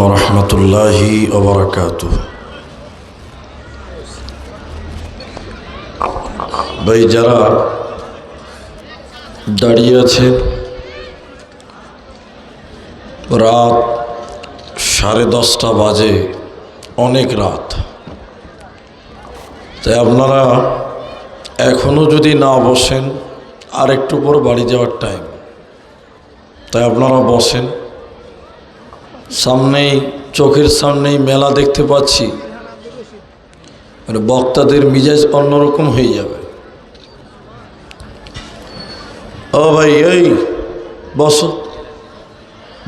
ওরহমতুল্লাহি ওবারাকাতুহু। ভাই যারা দাঁড়িয়ে আছে, রাত 10:30 বাজে, অনেক রাত। তাই আপনারা এখনও যদি না বসেন, আর একটু পর বাড়ি যাওয়ার টাইম, তাই আপনারা বসেন। সামনেই, চোখের সামনেই মেলা দেখতে পাচ্ছি, মানে বক্তাদের মিজাজ অন্যরকম হয়ে যাবে। ও ভাই, এই বসো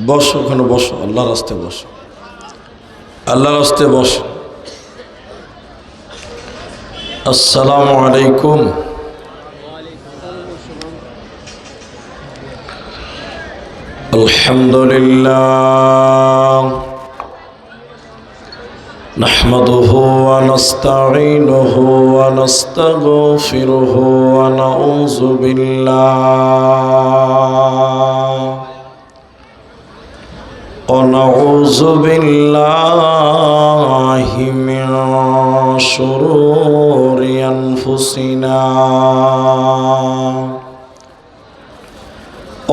বসো, ওখানে বসো, আল্লাহর রাস্তায় বসো, আল্লাহর রাস্তায় বসো। আসসালামু আলাইকুম। আলহামদুলিল্লাহ নাহমাদুহু ওয়া নাস্তাঈনুহু ওয়া নাস্তাগফিরুহু ওয়া নাউযু বিল্লাহি মিন শুরুরি আনফুসিনা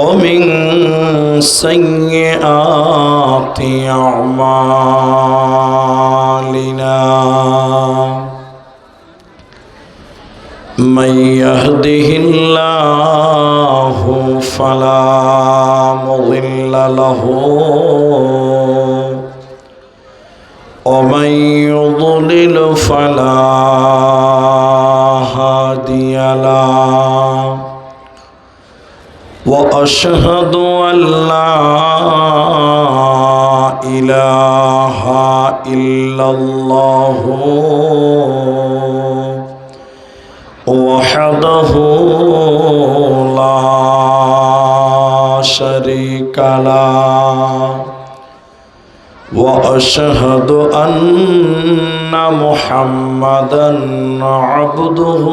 ومن سيئات أعمالنا من يهده الله فلا مضل له ومن يضلل فلا هادي له وأشهد أن لا إله إلا الله وحده لا شريك له وأشهد أن محمدًا عبده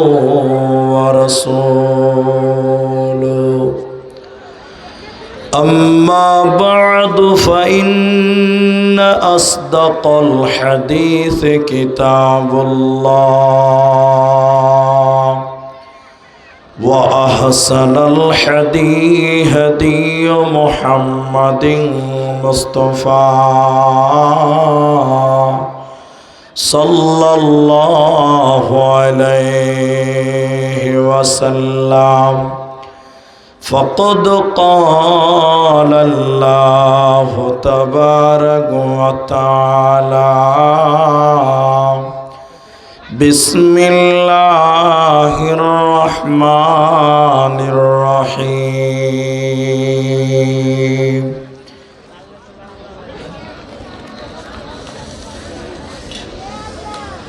ورسوله أما بعد فإن أصدق الحديث كتاب الله وأحسن الحديث هدي محمد مصطفى صلى الله عليه وسلم فقد قال الله تبارك وتعالى بسم الله الرحمن الرحيم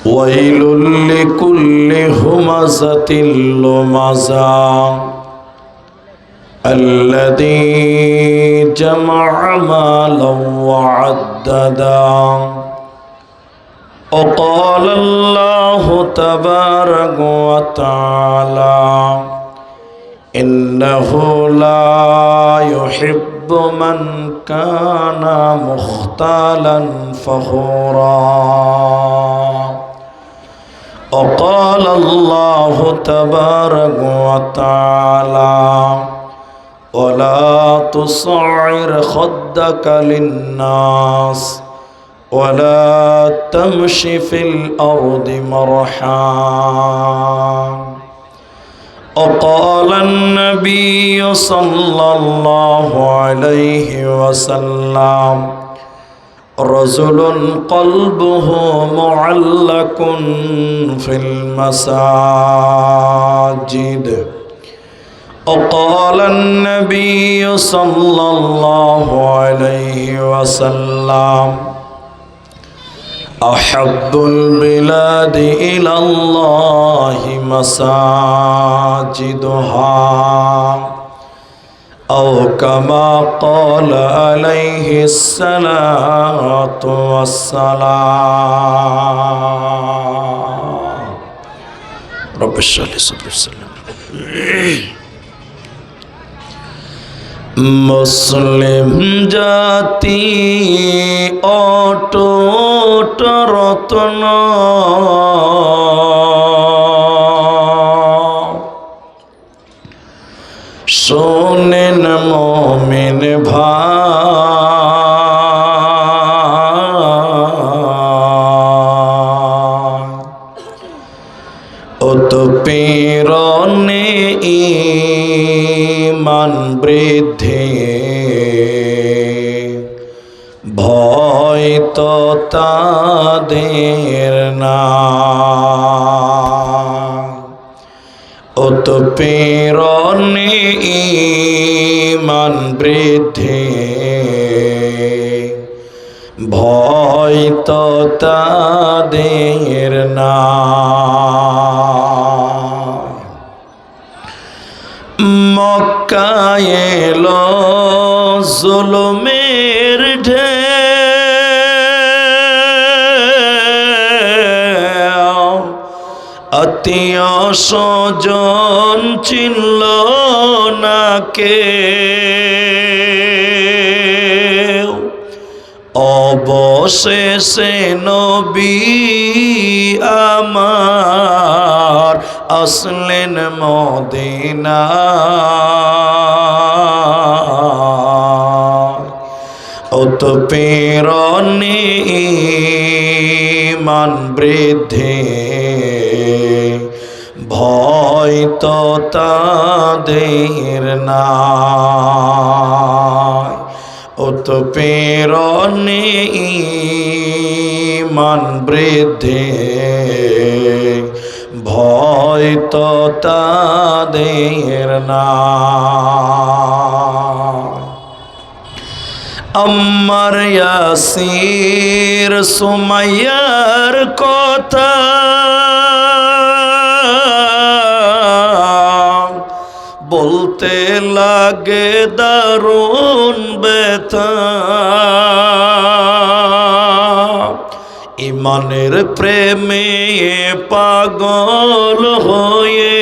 ويل لكل همزة لمزة الذي جمع مالا وعددا وقال الله تبارك وتعالى إنه لا يحب من كان مختالا فخورا وقال الله تبارك وتعالى ولا تصعر خدك للناس ولا تمش في الأرض مرحا وقال النبي صلى الله عليه وسلم رجل قلبه معلق في المساجد وقال النبي صلى الله عليه وسلم أحب البلاد إلى الله مساجدها أو كما قال عليه الصلاة والسلام رب اشرح لي صدري ويسر لي أمري মুসলিম জাতি অটুট রত্ন, শোনেন মুমিন ভাই, উৎপীড়নে ঈমান বৃদ্ধি, ভয় তো তাদের নাই। উৎপীড়নে ঈমান বৃদ্ধি, ভয় তো তাদের নাই। মক্কায় এলো জুলুমের ঢেউ, আত্মীয় স্বজন চিনল না কেউ, অবশেষে নবী আমার আসলেন মদিনায়। উৎপীড়নে ঈমান বৃদ্ধি, ভয় তো তাদের নাই। উৎপীড়নে ঈমান বৃদ্ধি, ভয় তো তাদের নাই। আম্মার ইয়াসির সুমাইয়ার কথা বলতে লাগে দারুণ ব্যথা, ইমানের প্রেমে পাগল হয়ে,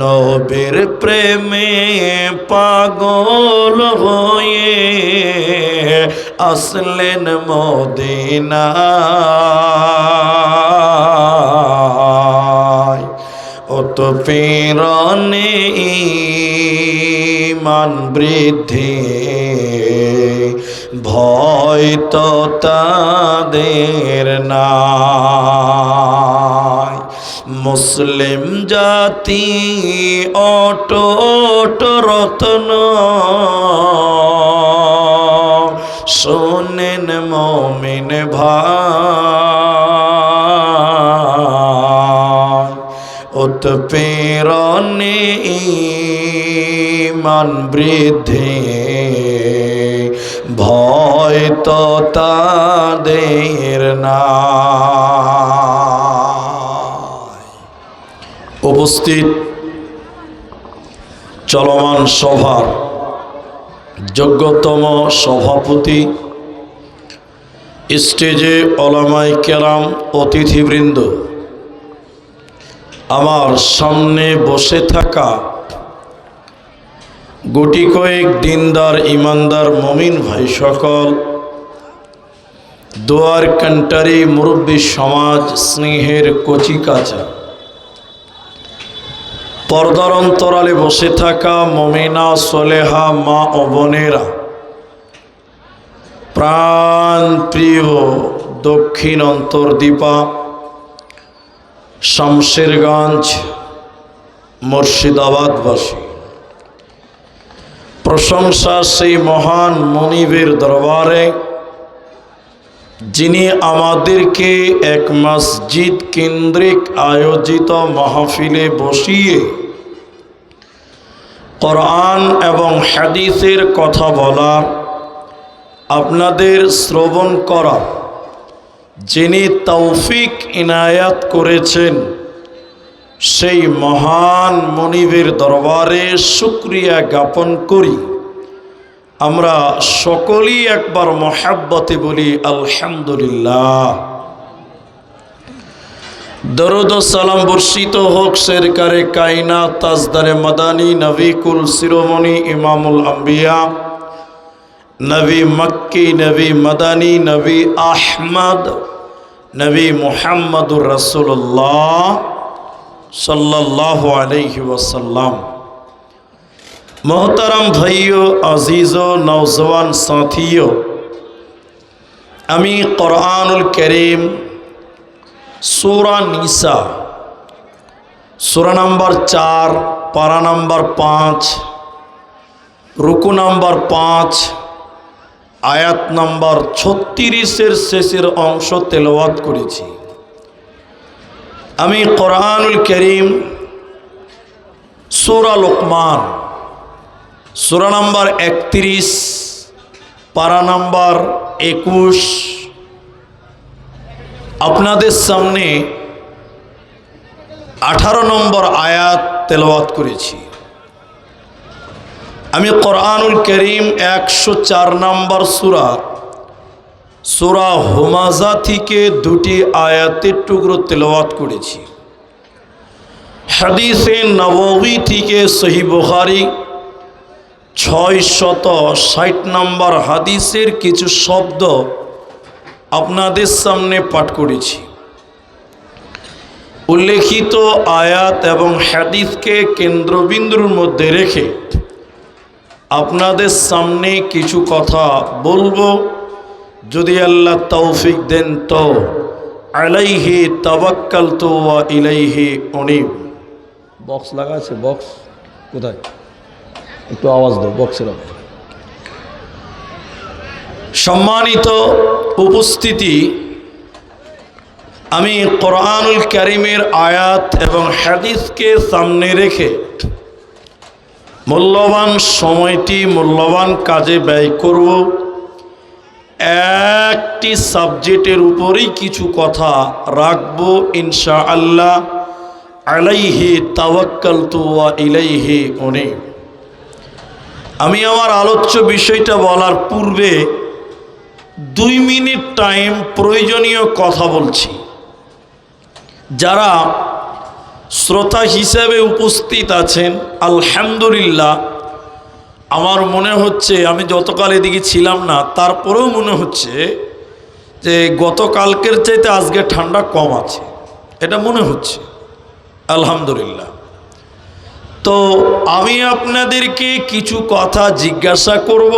নবীর প্রেমে পাগল হয়ে আসলেন মদিনায়। উৎপীড়নে ঈমান বৃদ্ধি, ভয় তো তাদের নাই। মুসলিম জাতি অটুট রত্ন, শোনেন মুমিন ভাই, উৎপীড়নে ঈমান বৃদ্ধি, ভয় তো তাদের নাই। উপস্থিত চলমান সভার যোগ্যতম সভাপতি, স্টেজে ওলামায়ে কেরাম, অতিথিবৃন্দ, আমার সামনে বসে থাকা গুটি কয়েক দিনদার ইমানদার মুমিন ভাই সকল, দোয়ার কান্টারি মুরব্বী সমাজ, স্নেহের কচিকাচা, পর্দার অন্তরালে বসে থাকা মুমিনা সলেহা মা ও বোনেরা, প্রাণ প্রিয় দক্ষিণ অন্তর্দীপা শামশেরগঞ্জ মুর্শিদাবাদবাসী, প্রশংসা সেই মহান মনিবের দরবারে যিনি আমাদেরকে এক মসজিদ কেন্দ্রিক আয়োজিত মাহফিলে বসিয়ে কোরআন এবং হাদিসের কথা বলার, আপনাদের শ্রবণ করার যিনি তৌফিক ইনায়াত করেছেন, সেই মহান মনিবের দরবারে শুকরিয়া জ্ঞাপন করি। আমরা সকলেই একবার মহাব্বতে বলি আলহামদুলিল্লাহ। দরুদ ও সালাম বর্ষিত হোক সরকারে কায়নাত তাজদারে মাদানী নবী কুল শিরোমণি ইমামুল আম্বিয়া নবী মক্কি নবী মাদানী নবী আহমদ নবী মুহাম্মদুর রাসূলুল্লাহ সাল্লাল্লাহু আলাইহি ওয়াসাল্লাম। मोहतरम भाइयों, अजीज़ों, नौजवान साथियों, अमी कुरानुल करीम सूरा निसा सूरा नंबर 4 पारा नंबर 5 रुकू नंबर 5 आयात नंबर 36 शेषेर अंश तेलाওয়াত করেছি। अमी कुरानुल करीम सूरा लुकमान सूरा नंबर 31 पारा नंबर 21 আপনাদের সামনে 18 নম্বর আয়াত তেলাওয়াত করেছি। আমি কুরআনুল কারীম 104 নম্বর সূরা হুমাযা থেকে দুটি আয়াতের টুকরো তেলাওয়াত করেছি। হাদিসে নববী থেকে সহিহ বুখারী 660 নম্বর হাদিসের কিছু শব্দ আপনাদের সামনে পাঠ করেছি। উল্লেখিত আয়াত এবং হাদিসকে কেন্দ্রবিন্দুর মধ্যে রেখে আপনাদের সামনে কিছু কথা বলবো, যদি আল্লাহ তৌফিক দেন তো। আলাইহি তাওয়াক্কালতু ওয়া ইলাইহি উনীব। বক্স লাগা আছে? বক্স কোথায়? একটু আওয়াজ দাও বক্সের। সম্মানিত উপস্থিতি, আমি কুরআনুল কারীমের আয়াত এবং হাদিসকে সামনে রেখে মূল্যবান সময়টি মূল্যবান কাজে ব্যয় করব। একটি সাবজেক্টের উপরেই কিছু কথা রাখবো ইনশাআল্লাহ। আলাইহি তাওয়াক্কালতু ওয়া ইলাইহি উনীব। আমি আমার আলোচ্য বিষয়টা বলার পূর্বে 2 মিনিট টাইম প্রয়োজনীয় কথা বলছি। যারা শ্রোতা হিসেবে উপস্থিত আছেন আলহামদুলিল্লাহ, আমার মনে হচ্ছে, আমি যতকাল এদিকে ছিলাম না তারপরেও মনে হচ্ছে যে গতকালকের চাইতে আজকে ঠান্ডা কম আছে, এটা মনে হচ্ছে আলহামদুলিল্লাহ। তো আমি আপনাদেরকে কিছু কথা জিজ্ঞাসা করব,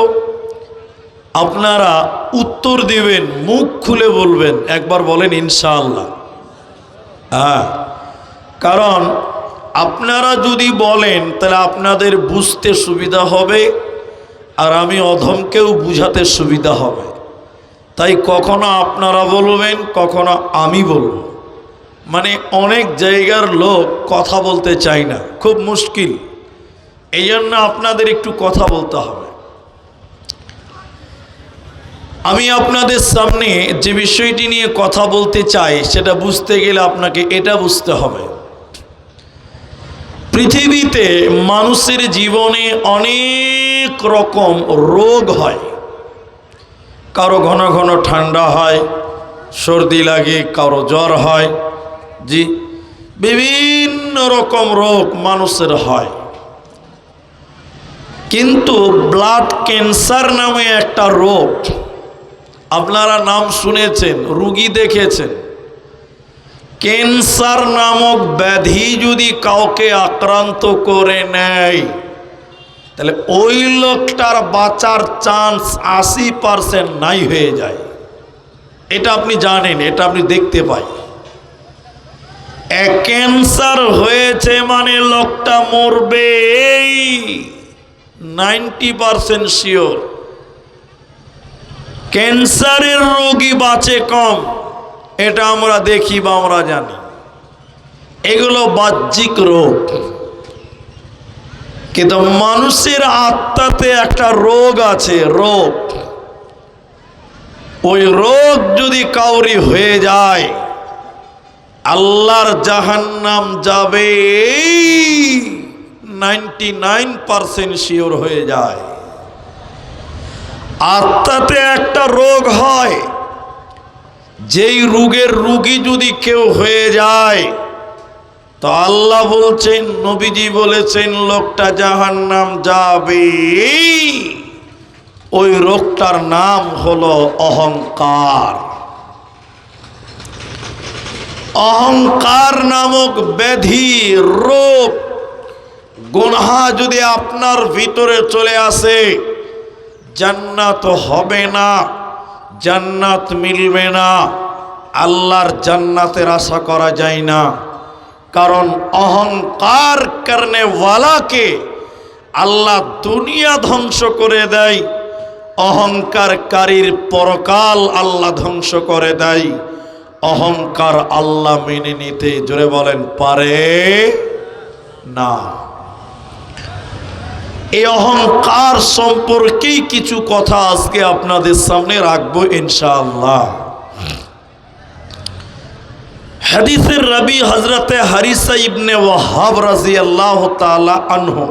আপনারা উত্তর দিবেন, মুখ খুলে বলবেন। একবার বলেন ইনশাআল্লাহ। হ্যাঁ, কারণ আপনারা যদি বলেন তাহলে আপনাদের বুঝতে সুবিধা হবে আর আমি অধমকেও বুঝাতে সুবিধা হবে। তাই কখনো আপনারা বলবেন, কখনো আমি বলবো। মানে অনেক জায়গার লোক কথা বলতে চায় না, খুব মুশকিল। এই জন্য আপনাদের একটু কথা বলতে হবে। আমি আপনাদের সামনে যে বিষয়টি নিয়ে কথা বলতে চাই সেটা বুঝতে গেলে আপনাকে এটা বুঝতে হবে, পৃথিবীতে মানুষের জীবনে অনেক রকম রোগ হয়। কারো ঘন ঘন ঠান্ডা হয়, সর্দি লাগে, কারো জ্বর হয়, জি, বিভিন্ন রকম রোগ মানুষের হয়। কিন্তু ব্লাড ক্যান্সার নামে একটা রোগ, আপনারা নাম শুনেছেন, রোগী দেখেছেন। ক্যান্সার নামক ব্যাধি যদি কাউকে আক্রান্ত করে নেয় তাহলে ওই লোকটার বাঁচার চান্স 80% নাই হয়ে যায়। এটা আপনি জানেন, এটা আপনি দেখতে পাই। ক্যান্সার হয়েছে মানে লোকটা মরবে, এই 90% শিওর। ক্যান্সারের রোগী বাঁচে কম, এটা আমরা দেখি বা আমরা জানি। এগুলো বাহ্যিক রোগ, কিন্তু মানুষের আত্মাতে একটা রোগ আছে, রোগ। ওই রোগ যদি কাউরি হয়ে যায় আল্লাহর জাহান্নাম যাবে 99% শিওর হয়ে যায়। আত্মাতে একটা রোগ হয় যেই রোগের রোগী যদি কেউ হয়ে যায় তো আল্লাহ বলছেন, নবীজি বলেছেন, লোকটা জাহান্নাম যাবে। ওই রোগটার নাম হলো অহংকার। অহংকার নামক ব্যাধি, রোগ, গুনাহ যদি আপনার ভিতরে চলে আসে, জান্নাত হবে না, জান্নাত মিলবে না, আল্লাহর জান্নাতের আশা করা যায় না। কারণ অহংকার করনে ওয়ালাকে আল্লাহ দুনিয়া ধ্বংস করে দেয়, অহংকারকারীর পরকাল আল্লাহ ধ্বংস করে দেয়। অহংকার আল্লাহ মেনে নিতে, জোরে বলেন, পারে না। এই অহংকার সম্পর্কেই কিছু কথা আজকে আপনাদের সামনে রাখবো ইনশাআল্লাহ। হাদিসের রাবি হযরতে হারিসা ইবনে ওয়াহাব রাদিয়াল্লাহু তাআলা আনহু,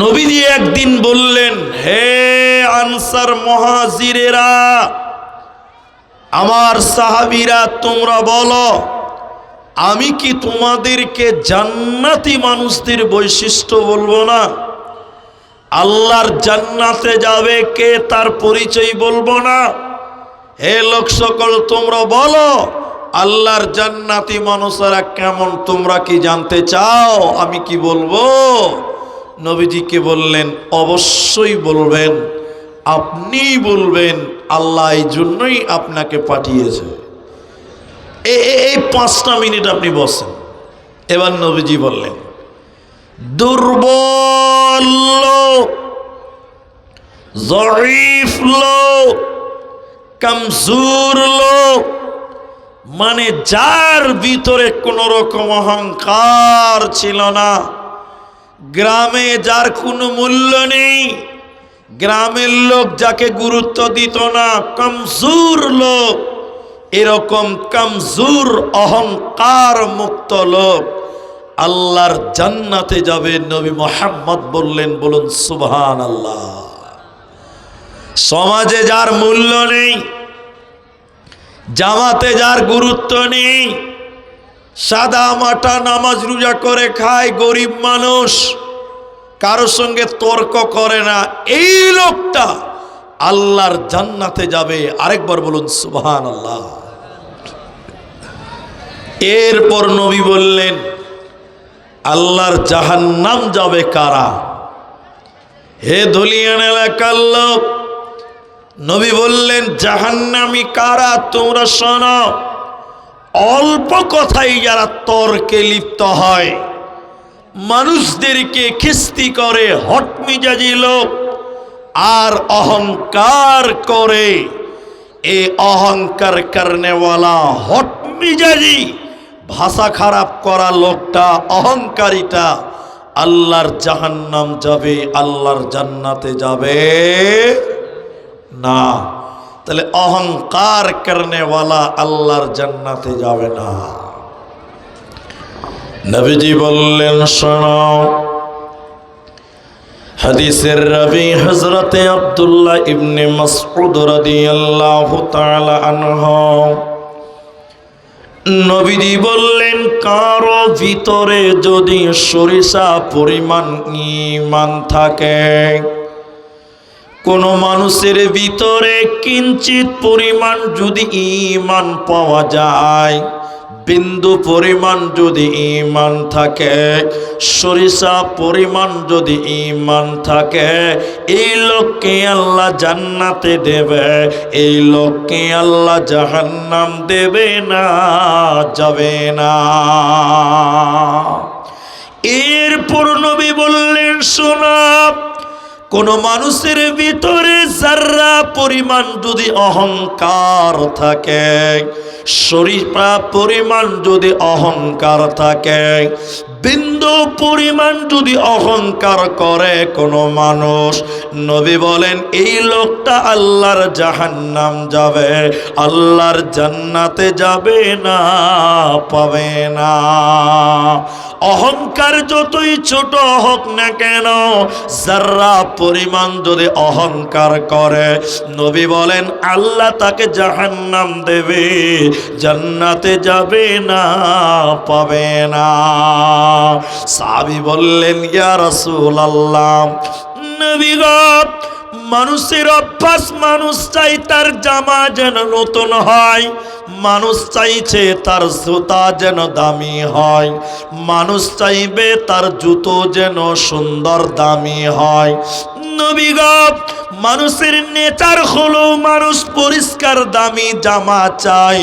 নবীজি একদিন বললেন, হে আনসার মুহাজিরেরা, আমার সাহাবীরা, তোমরা বলো, আমি কি তোমাদেরকে জান্নাতি মানুষদের বৈশিষ্ট্য বলবো না? আল্লাহর জান্নাতে যাবে কে, তার পরিচয় বলবো না? হে লোক সকল, তোমরা বলো, আল্লাহর জান্নাতি মানুষেরা কেমন তোমরা কি জানতে চাও? আমি কি বলবো? নবীজিকে বললেন, অবশ্যই বলবেন, আপনিই বলবেন, আল্লাহ এই জন্যই আপনাকে পাঠিয়েছে। এই 5টা মিনিট আপনি বসেন। এবার নবীজি বললেন, দুর্বল লোক, জয়ীফ লোক, কমজোর লোক, মানে যার ভিতরে কোনো রকম অহংকার ছিল না, গ্রামে যার কোনো মূল্য নেই, গ্রামের লোক যাকে গুরুত্ব দিত না, কমজোর লোক, এরকম কমজোর অহংকার মুক্ত লোক আল্লাহর জান্নাতে যাবে। নবী মুহাম্মদ বললেন, বলুন সুবহানাল্লাহ। সমাজে যার মূল্য নেই, জামাতে যার গুরুত্ব নেই, সাদা মাটা নামাজ রোজা করে খায়, গরিব মানুষ, কারো সঙ্গে তর্ক করে না, এই লোকটা আল্লাহর জান্নাতে যাবে। আরেকবার বলুন সুবহানাল্লাহ। এরপর নবী বললেন, আল্লাহর জাহান্নাম যাবে কারা? হে ধুলিয়ান এলাকার লোক, নবী বললেন, জাহান্নামী কারা তোমরা শোনো। অল্প কথাই যারা তর্কে লিপ্ত হয়, মানুষদেরকে খিস্তি করে, হটমিজাজি লোক, আর অহংকার করে, এই অহংকার করনেওয়ালা, হটমিজাজি, ভাষা খারাপ করা লোকটা, অহংকারীটা আল্লাহর জাহান্নাম যাবে, আল্লাহর জান্নাতে যাবে না। তাহলে অহংকার করনেওয়ালা আল্লাহর জান্নাতে যাবে না। নবীজি বললেন, শোনো, হাদিসের রাবি হযরতে আব্দুল্লাহ ইবনে মাসউদ রাদিয়াল্লাহু তাআলা আনহু, নবীজি বললেন, কারো ভিতরে যদি সরিষা পরিমাণ ঈমান থাকে, কোন মানুষের ভিতরে কিঞ্চিত পরিমাণ যদি ঈমান পাওয়া যায়, বিন্দু পরিমাণ যদি ঈমান থাকে, সরিষা পরিমাণ যদি ঈমান থাকে, এই লোককে আল্লাহ জান্নাতে দেবে, এই লোককে আল্লাহ জাহান্নাম দেবে না, যাবে না। এরপর নবী বললেন, শোনো, কোন মানুষের ভিতরে যারা পরিমাণ যদি অহংকার থাকে, সরিষা পরিমাণ যদি অহংকার থাকে, বিন্দু পরিমাণ যদি অহংকার করে কোন মানুষ, নবী বলেন, এই লোকটা আল্লাহর জাহান্নাম যাবে, আল্লাহর জান্নাতে যাবে না, পাবে না। অহংকার যতই ছোট হোক না কেন, যারা পরিমাণ যদি অহংকার করে, নবী বলেন আল্লাহ তাকে জাহান্নাম দেবে, জান্নাতে যাবে না, পাবে না। সাহাবী বললেন ইয়া রাসূলুল্লাহ, নবী গো, মানুষের অভ্যাস, মানুষ চাই তার জামা যেন নতুন হয়, মানুষ চাইছে তার জুতা যেন দামি হয়, মানুষ চাইবে তার জুতো যেন সুন্দর দামি হয়। নবী গো, মানুষের নেচার হলো মানুষ পরিষ্কার দামি জামা চাই,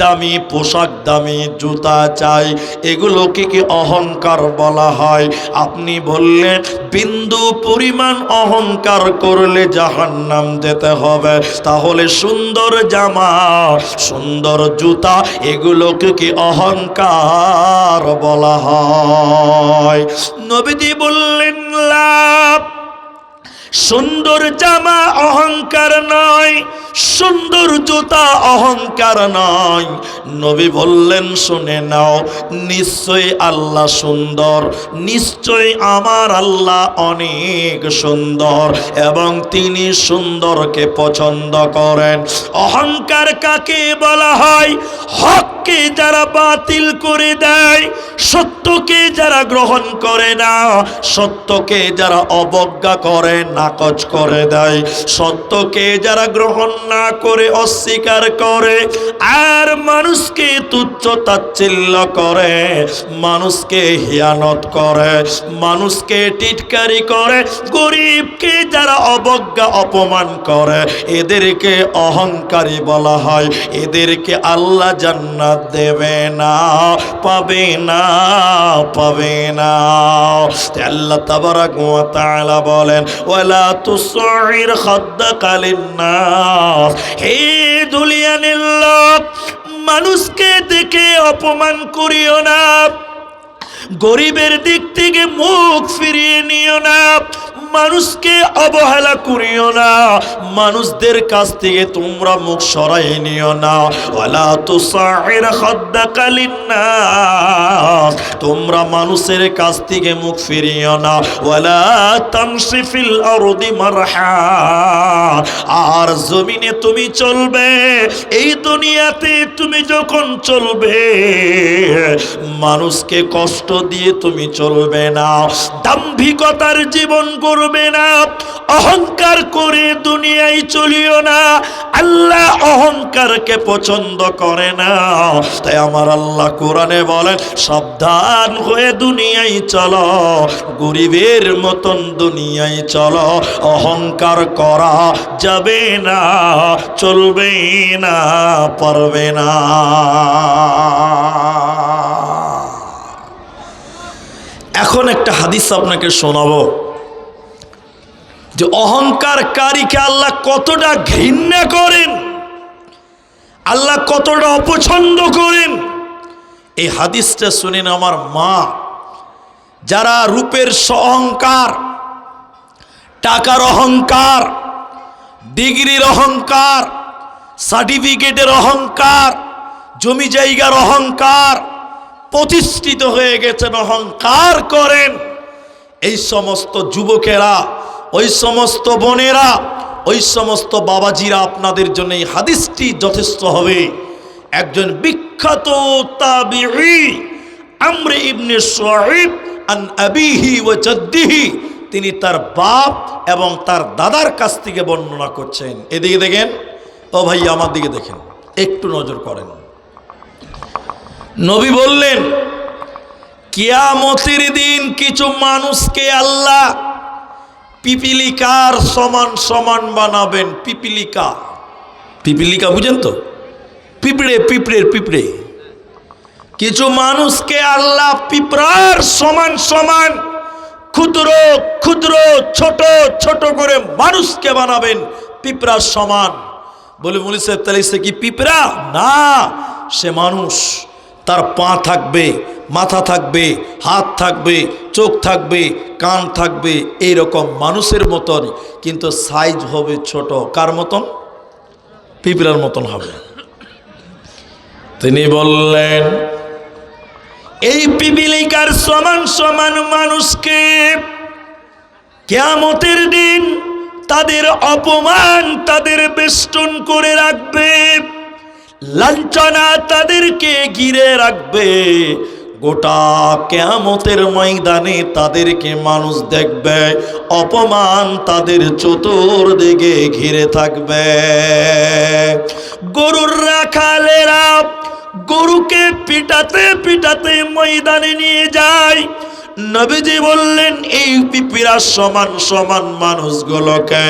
দামি পোশাক, দামি জুতা চাই। এগুলোকে কি অহংকার বলা হয়? আপনি বললেন বিন্দু পরিমাণ অহংকার করলে জাহান্নাম যেতে হবে, তাহলে সুন্দর জামা, সুন্দর জুতা, এগুলোকে কি অহংকার বলা হয়? নবীজি বললেন লাভ, সুন্দর জামা অহংকার নয়, সুন্দর জুতা অহংকার নয়। নবী বললেন শুনে নাও, নিশ্চয়ই আল্লাহ সুন্দর, নিশ্চয়ই আমার আল্লাহ অনেক সুন্দর এবং তিনি সুন্দরকে পছন্দ করেন। অহংকার কাকে বলা হয়? হককে যারা বাতিল করে দেয়, সত্যকে যারা গ্রহণ করে না, সত্যকে যারা অবজ্ঞা করে, নাকচ করে দেয়, সত্যকে যারা গ্রহণ না করে অস্বীকার করে, আর মানুষকে তুচ্ছ তাচ্ছিল্য করে, মানুষকে হিয়ানত করে, মানুষকে টিটকারি করে, গরিবকে যারা অবজ্ঞা অপমান করে, এদেরকে অহংকারী বলা হয়। এদেরকে আল্লাহ জান্নাত দেবে না, পাবে না, পাবে না। আল্লাহ তাবারাক ওয়া তাআলা বলেন ওয়ালা তুসঈর খাদ্দাকা লিন-নাস, হে দুনিয়ার লোক, মানুষকে দেখে অপমান করিও না, গরিবের দিক থেকে মুখ ফিরিয়ে নিও না, মানুষকে অবহেলা করিও না, মানুষদের কাছ থেকে তোমরা মুখ সরাই নিও না। ওয়ালা তুসঈর খাদ্দাকা লিন-নাস, তোমরা মানুষের কাছ থেকে মুখ ফিরিও না। ওয়ালা তামশি ফিল আরদি মারহা, আর জমিনে তুমি চলবে, এই দুনিয়াতে তুমি যখন চলবে, মানুষকে কষ্ট দিয়ে তুমি চলবে না, দাম্ভিকতার জীবন করবে না, অহংকার করে দুনিয়ায় চলিও না। আল্লাহ অহংকারকে পছন্দ করে না। তাই আমার আল্লাহ কোরআনে বলেন সাবধান হয়ে দুনিয়ায় চলো, গরিবের মতন দুনিয়ায় চলো, অহংকার করা যাবে না, চলবে না, পারবে না। এখন একটা হাদিস আপনাকে শোনাবো যে অহংকারকারীকে আল্লাহ কতটা ঘৃণা করেন, আল্লাহ কতটা অপছন্দ করেন। এই হাদিসটা শুনেন আমার মা, যারা রূপের অহংকার, টাকার অহংকার, ডিগ্রির অহংকার, সার্টিফিকেটের অহংকার, জমি জায়গার অহংকার, প্রতিষ্ঠিত হয়ে গেছেন, অহংকার করেন, এই সমস্ত যুবকেরা, ওই সমস্ত বোনেরা, ওই সমস্ত বাবাজিরা, আপনাদের জন্য এই হাদিসটি যথেষ্ট হবে। একজন বিখ্যাত তাবিঈ আমর ইবনে শুআইব আন আবিহি ওয়া জাদ্দিহি, তিনি তার বাপ এবং তার দাদার কাছ থেকে বর্ণনা করছেন। এদিকে দেখেন, ও ভাই আমার দিকে দেখেন, একটু নজর করেন। নবী বললেন কিয়ামতের দিন কিছু মানুষকে আল্লাহ পিপিলিকার সমান সমান বানাবেন। পিপিলিকা, পিপিলিকা বুঝেন তো? পিঁপড়ে, পিঁপড়ের পিঁপড়ে। কিছু মানুষকে আল্লাহ পিঁপড়ার সমান সমান, ক্ষুদ্র ক্ষুদ্র ছোট ছোট করে মানুষকে বানাবেন পিঁপড়ার সমান। বলে মৌলভী সাহেব তাহলে সে কি পিঁপড়া? না, সে মানুষ। তার পা থাকবে, মাথা থাকবে, হাত থাকবে, চোখ থাকবে, কান থাকবে, এইরকম মানুষের মতন, কিন্তু সাইজ হবে ছোট। কার মতন? পিঁপড়ার মতন হবে। তিনি বললেন এই পিপিলিকার সমান সমান মানুষকে কিয়ামতের দিন তাদের অপমান তাদের বেষ্টন করে রাখবে, লাঞ্ছনা তাদেরকে ঘিরে রাখবে। গোটা কিয়ামতের ময়দানে তাদেরকে মানুষ দেখবে, অপমান তাদের চতুর্দিকে ঘিরে থাকবে। গরুর রাখালেরা গরুকে পিটাতে পিটাতে ময়দানে নিয়ে যায়। নবীজি বললেন এই পিপিরা সমান সমান মানুষগুলোকে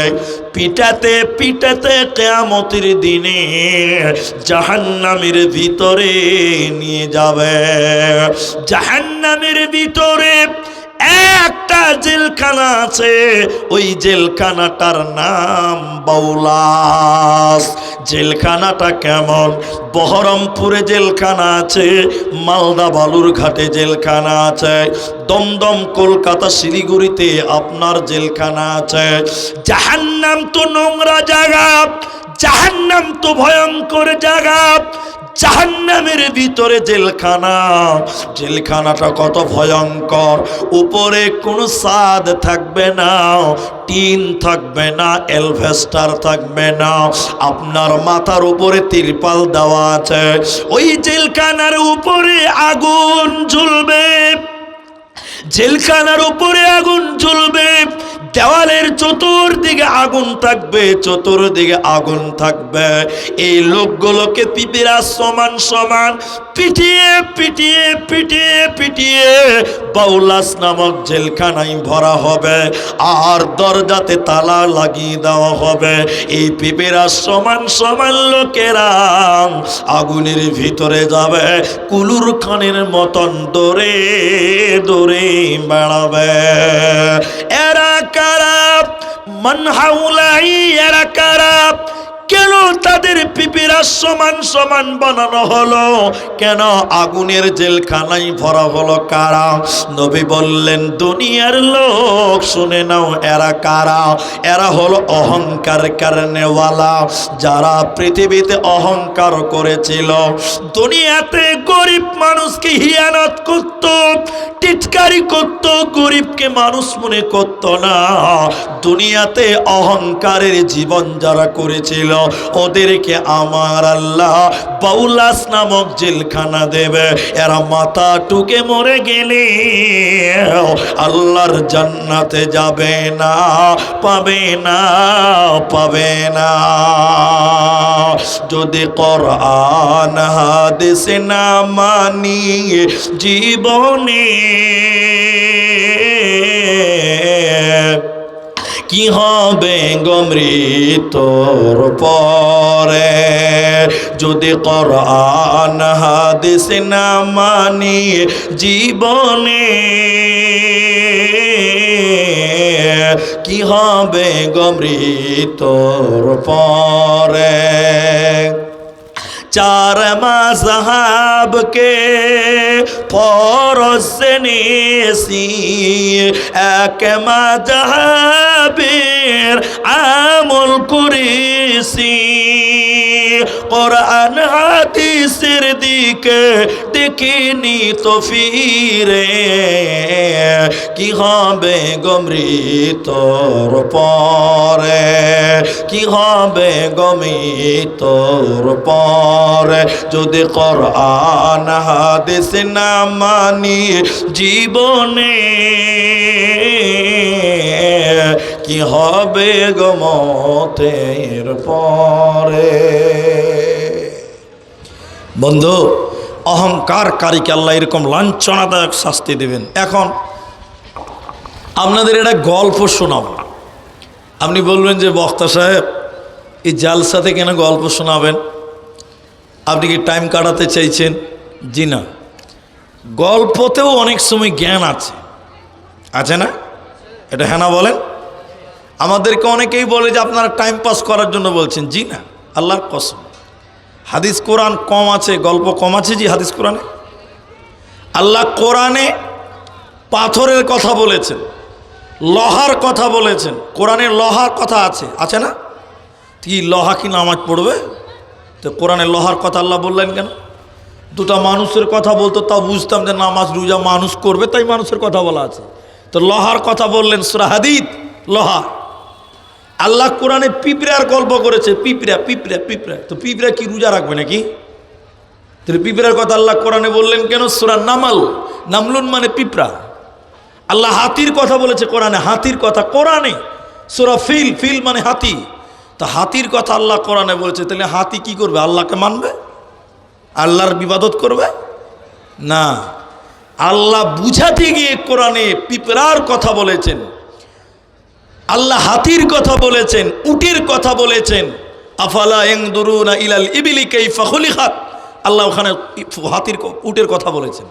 পিটাতে পিটাতে কিয়ামতের দিনে জাহান্নামের ভিতরে নিয়ে যাবে। জাহান্নামের ভিতরে একটা জেলখানা আছে, ওই জেলখানাটার নাম বাউলাস। জেলখানাটা কেমন? বহরমপুরে জেলখানা আছে, মালদা বালুরঘাটে জেলখানা আছে, দমদম কলকাতা শিলিগুড়িতে আপনার জেলখানা আছে। জাহান্নাম তো নোংরা জায়গা, জাহান্নাম তো ভয়ঙ্কর জায়গা। জাহান্নামের ভিতরে জেলখানা, জেলখানাটা কত ভয়ঙ্কর। উপরে কোনো ছাদ থাকবে না, টিন থাকবে না, এলভেস্টার থাকবে না, আপনার মাথার উপরে তিরপাল দেওয়া আছে। ওই জেলখানার উপরে আগুন জ্বলবে, জেলখানার উপরে আগুন জ্বলবে। দেওয়ালের চতুর্দিকে আগুন থাকবে, চতুর্দিকে আগুন থাকবে। এই লোকগুলোকে পিপিরা সমান সমান পিটিয়ে পিটিয়ে পিটিয়ে পিটিয়ে বাউলাস নামক জেলখানায় ভরা হবে, আর দরজাতে তালা লাগিয়ে দেওয়া হবে। এই পিপিরা সমান সমান লোকেরা আগুনের ভিতরে যাবে, কুলুর খানের মতন দৌড়ে দৌড়ে বেড়াবে। এরা কারা? মান হাউলাই, এরা কারা? কেন তাদের পিপিরা সমান সমান বানানো হলো? কেন আগুনের জেলখানায় ভরা হলো? কারা? নবী বললেন দুনিয়ার লোক শুনে নাও, এরা কারা? এরা হলো অহংকার কারণেওয়ালা, যারা পৃথিবীতে অহংকার করেছিল। দুনিয়াতে গরিব মানুষকে হিয়ানত করত, টিটকারি করত, গরিবকে মানুষ মনে করত না। দুনিয়াতে অহংকারের জীবন যারা করেছিল ওদেরকে আমার আল্লাহ বাউলাস নামক জেলখানা দেবে। এরা মাথা টুকে মরে গেলে আল্লাহর জান্নাতে যাবে না, পাবে না, পাবে না। যদি কোরআন হাদিস না মানি জীবনে কি হবে গো মৃত্যুর পরে? যদি কোরআন হাদিস না মানি জীবনে কি হবে গো মৃত্যুর পরে? চার মাযহাবকে ফরজ জেনেছি, এক মাযহাবের আমল করেছি। কোরআন হাদিসের দিকে দেখিনি তো ফিরে কি হবে গো মৃত্যুর পরে? কি হবে গো মৃত্যুর পরে? যদি কোরআন হাদিস না মানি জীবনে কি হবে গো মতের পরে? বন্ধু, অহংকারকারীকে আল্লাহ এরকম লাঞ্ছনাদায়ক শাস্তি দেবেন। এখন আপনাদের একটা গল্প শোনাবো। আপনি বলবেন যে বক্তা সাহেব এই জালসাতে কেন গল্প শোনাবেন? আপনি কি টাইম কাটাতে চাইছেন? জি না, গল্পতেও অনেক সময় জ্ঞান আছে, আছে না? এটা হ্যাঁ না বলেন? আমাদেরকে অনেকেই বলে যে আপনারা টাইম পাস করার জন্য বলছেন। জি না, আল্লাহর কসম, হাদিস কোরআন কম আছে, গল্প কম আছে। জি, হাদিস কোরআনে আল্লাহ কোরআনে পাথরের কথা বলেছেন, লোহার কথা বলেছেন। কোরআনে লোহার কথা আছে, আছে না? কি লোহা কি নামাজ পড়বে? তো কোরআনে লোহার কথা আল্লাহ বললেন কেন? দুটা মানুষের কথা বলতো, তাও বুঝতাম যে নামাজ রোজা মানুষ করবে, তাই মানুষের কথা বলা আছে। তো লোহার কথা বললেন সূরা হাদীদ, লোহা। আল্লাহ কোরআনে পিঁপড়ার গল্প করেছে, পিঁপড়া পিঁপড়া পিঁপড়া। তো পিঁপড়া কি রোজা রাখবে নাকি? তাহলে পিঁপড়ার কথা আল্লাহ কোরআনে বললেন কেন? সূরা নামল, নামলুন মানে পিঁপড়া। আল্লাহ হাতির কথা বলেছে কোরআনে, হাতির কথা কোরআনে। সূরা ফিল, ফিল মানে হাতি। তা হাতির কথা আল্লাহ কোরআনে বলেছে, তাহলে হাতি কি করবে? আল্লাহকে মানবে? আল্লাহর ইবাদত করবে না। আল্লাহ বুঝাতে গিয়ে কোরআনে পিঁপড়ার কথা বলেছেন, আল্লাহ হাতির কথা বলেছেন, উটের কথা বলেছেন। আফালা ইয়ানদুরুনা ইলাল ইবিলি কাইফা খুলিকাত। আল্লাহ ওখানে হাতির উটের কথা বলেছেন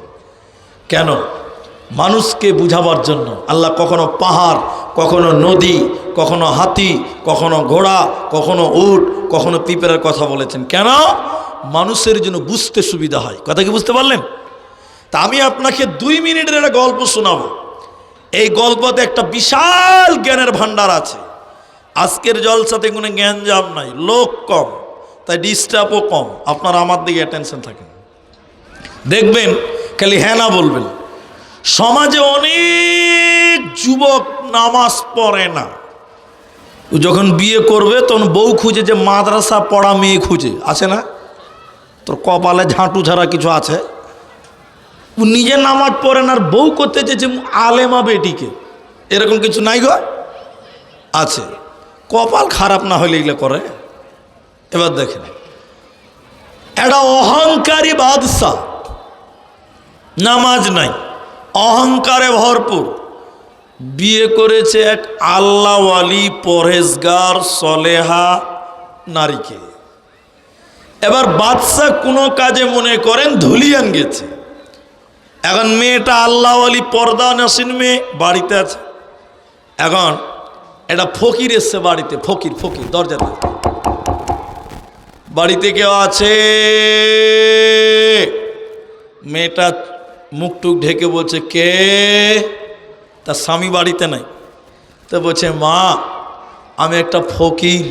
কেন? মানুষকে বুঝাবার জন্য। আল্লাহ কখনো পাহাড়, কখনো নদী, কখনো হাতি, কখনো ঘোড়া, কখনো উট, কখনো পিঁপড়ার কথা বলেছেন কেন? মানুষের জন্য বুঝতে সুবিধা হয়। কথা কি বুঝতে পারলেন? তা আমি আপনাকে 2 মিনিটের একটা গল্প শোনাবো। এই গল্পতে একটা বিশাল জ্ঞানের ভান্ডার আছে। আজকের জলসাতে কোনো জ্ঞানজাম নাই, লোক কম, তাই ডিস্টার্বও কম। আপনারা আমার দিকে অ্যাটেনশন থাকেন, দেখবেন খালি হ্যাঁ না বলবেন। সমাজে অনেক যুবক নামাজ পড়ে না। যখন বিয়ে করবে তখন বউ খুঁজে, যে মাদ্রাসা পড়া মেয়ে খুঁজে, আছে না? তোর কপালে ঝাঁটু ছাড়া কিছু আছে? ও নিজে নামাজ পড়ে না, আর বউ করতে চেয়েছে আলেমা বেটিকে। এরকম কিছু নাই গো? আছে। কপাল খারাপ না হলে এগুলো করে। এবার দেখেন, একটা অহংকারী বাদশা, নামাজ নাই, অহংকারে ভরপুর, বিয়ে করেছে এক আল্লাহওয়ালি পরহেজগার সলেহা নারীকে। এবার বাদশা কোনো কাজে মনে করেন ধুলিয়ান গেছে। এখন মেয়েটা আল্লাহওয়ালি পর্দা নাসিন মেয়ে, বাড়িতে আছে। এখন এটা ফকির এসছে বাড়িতে, ফকির ফকির দরজাতে। বাড়িতে কেউ আছে? মেয়েটা মুখটুক ঢেকে বলছে কে? তার স্বামী বাড়িতে নাই। তো বলছে মা, আমি একটা ফকির,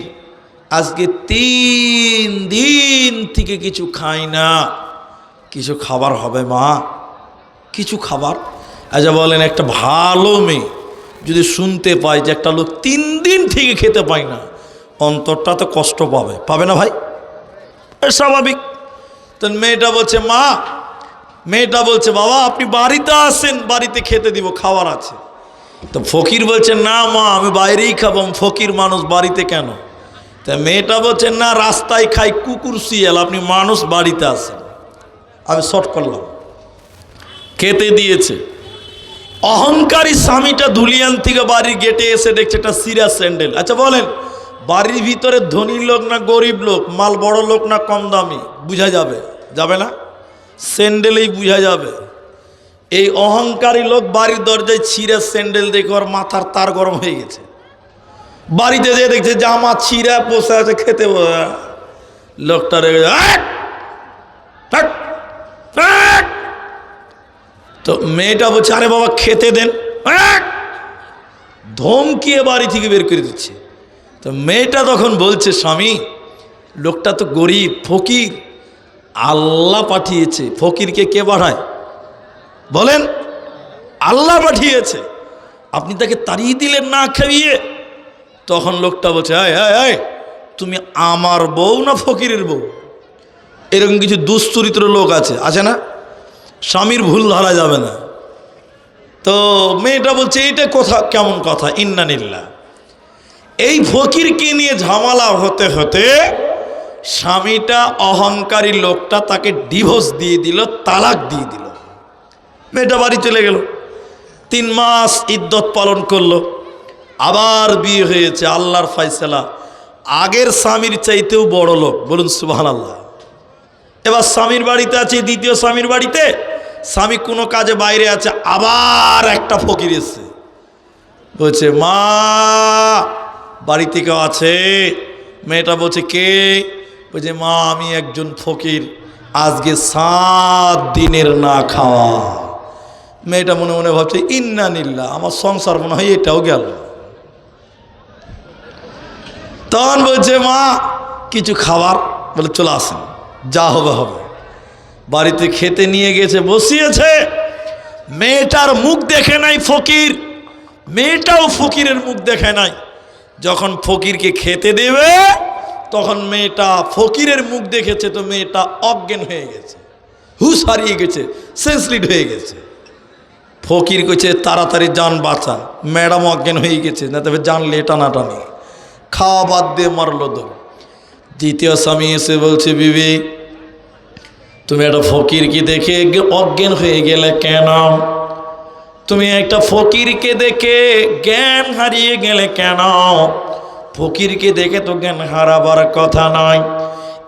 আজকে 3 দিন থেকে কিছু খাই না, কিছু খাবার হবে মা? কিছু খাবার? আচ্ছা বলেন, একটা ভালো মেয়ে যদি শুনতে পায় যে একটা লোক 3 দিন থেকে খেতে পায় না, অন্তরটা তো কষ্ট পাবে, পাবে না ভাই? স্বাভাবিক। তো মেয়েটা বলছে মা, মেয়েটা বলছে বাবা আপনি বাড়িতে আসেন, বাড়িতে খেতে দিব, খাবার আছে। তো ফকির বলছে না মা, আমি বাইরেই খাবো, ফকির মানুষ বাড়িতে কেন? তা মেয়েটা বলছে না, রাস্তায় খাই কুকুর শিয়াল, আপনি মানুষ বাড়িতে আসেন। আমি শর্ট করলাম, খেতে দিয়েছে। অহংকারী স্বামীটা ধুলিয়ান থেকে বাড়ির গেটে এসে দেখছে একটা সিরা স্যান্ডেল। আচ্ছা বলেন, বাড়ির ভিতরে ধনী লোক না গরিব লোক, মাল বড় লোক না কম দামি, বুঝা যাবে? যাবে না? স্যান্ডেলেই বুঝা যাবে। এই অহংকারী লোক বাড়ির দরজায় ছিঁড়া স্যান্ডেল দেখে ওর মাথার তার গরম হয়ে গেছে। বাড়িতে যেয়ে দেখছে জামা ছিঁড়া বসে আছে খেতে। লোকটা রেগে তো মেয়েটা বলছে আরে বাবা খেতে দেন, ধমকিয়ে বাড়ি থেকে বের করে দিচ্ছে। তো মেয়েটা তখন বলছে স্বামী, লোকটা তো গরিব ফকির, আল্লাহ পাঠিয়েছে। ফকিরকে কে পাঠায় বলেন? আল্লাহ পাঠিয়েছে, আপনি তাকে তাড়িয়ে দিলেন না খাইয়ে। তখন লোকটা বলছে এই তুমি আমার বউ না ফকিরের বউ? এরকম কিছু দুশ্চরিত্র লোক আছে, আছে না? স্বামীর ভুল ধরা যাবে না। তো মেয়েটা বলছে এইটা কথা, কেমন কথা? ইন্নানিল্লাহ। এই ফকিরকে নিয়ে ঝামেলা হতে হতে স্বামীটা, অহংকারী লোকটা তাকে ডিভোর্স দিয়ে দিল, তালাক দিয়ে দিল। মেয়েটা বাড়ি চলে গেল, 3 মাস ইদ্যত পালন করলো, আবার বিয়ে হয়েছে। আল্লাহর ফয়সালা, আগের স্বামীর চাইতেও বড় লোক, বলুন সুবহানাল্লাহ। এবার স্বামীর বাড়িতে আছে, দ্বিতীয় স্বামীর বাড়িতে, স্বামী কোনো কাজে বাইরে আছে, আবার একটা ফকির এসছে। বলছে মা বাড়িতে কেউ আছে? মেয়েটা বলছে কে? বলছে মা আমি একজন ফকির, আজকে 7 দিনের না খাওয়া। মেয়েটা মনে মনে ভাবছে ইন্নানিল্লাহ, আমার সংসার মনে হয় এটাও গেল। তখন বলছে মা কিছু খাবার? বলে চলে আসেন, যা হবে হবে। বাড়িতে খেতে নিয়ে গেছে, বসিয়েছে। মেয়েটার মুখ দেখে নাই ফকির, মেয়েটাও ফকিরের মুখ দেখে নাই। যখন ফকিরকে খেতে দেবে তখন মেয়েটা ফকিরের মুখ দেখেছে, তো মেয়েটা অজ্ঞান হয়ে গেছে, হুঁশ হারিয়ে গেছে, সেন্সলেস হয়ে গেছে। ফকির কইছে তাড়াতাড়ি যান বাঁচান, ম্যাডাম অজ্ঞান হয়ে গেছে, না তবে জানলে টানাটানি, খাওয়া বাদ দিয়ে মারলো দৌড়। দ্বিতীয় স্বামী এসে বলছে, বিবি তুমি একটা ফকিরকে দেখে অজ্ঞান হয়ে গেলে কেন? তুমি একটা ফকিরকে দেখে জ্ঞান হারিয়ে গেলে কেন? ফকিরকে দেখে তো জ্ঞান হারাবার কথা নয়।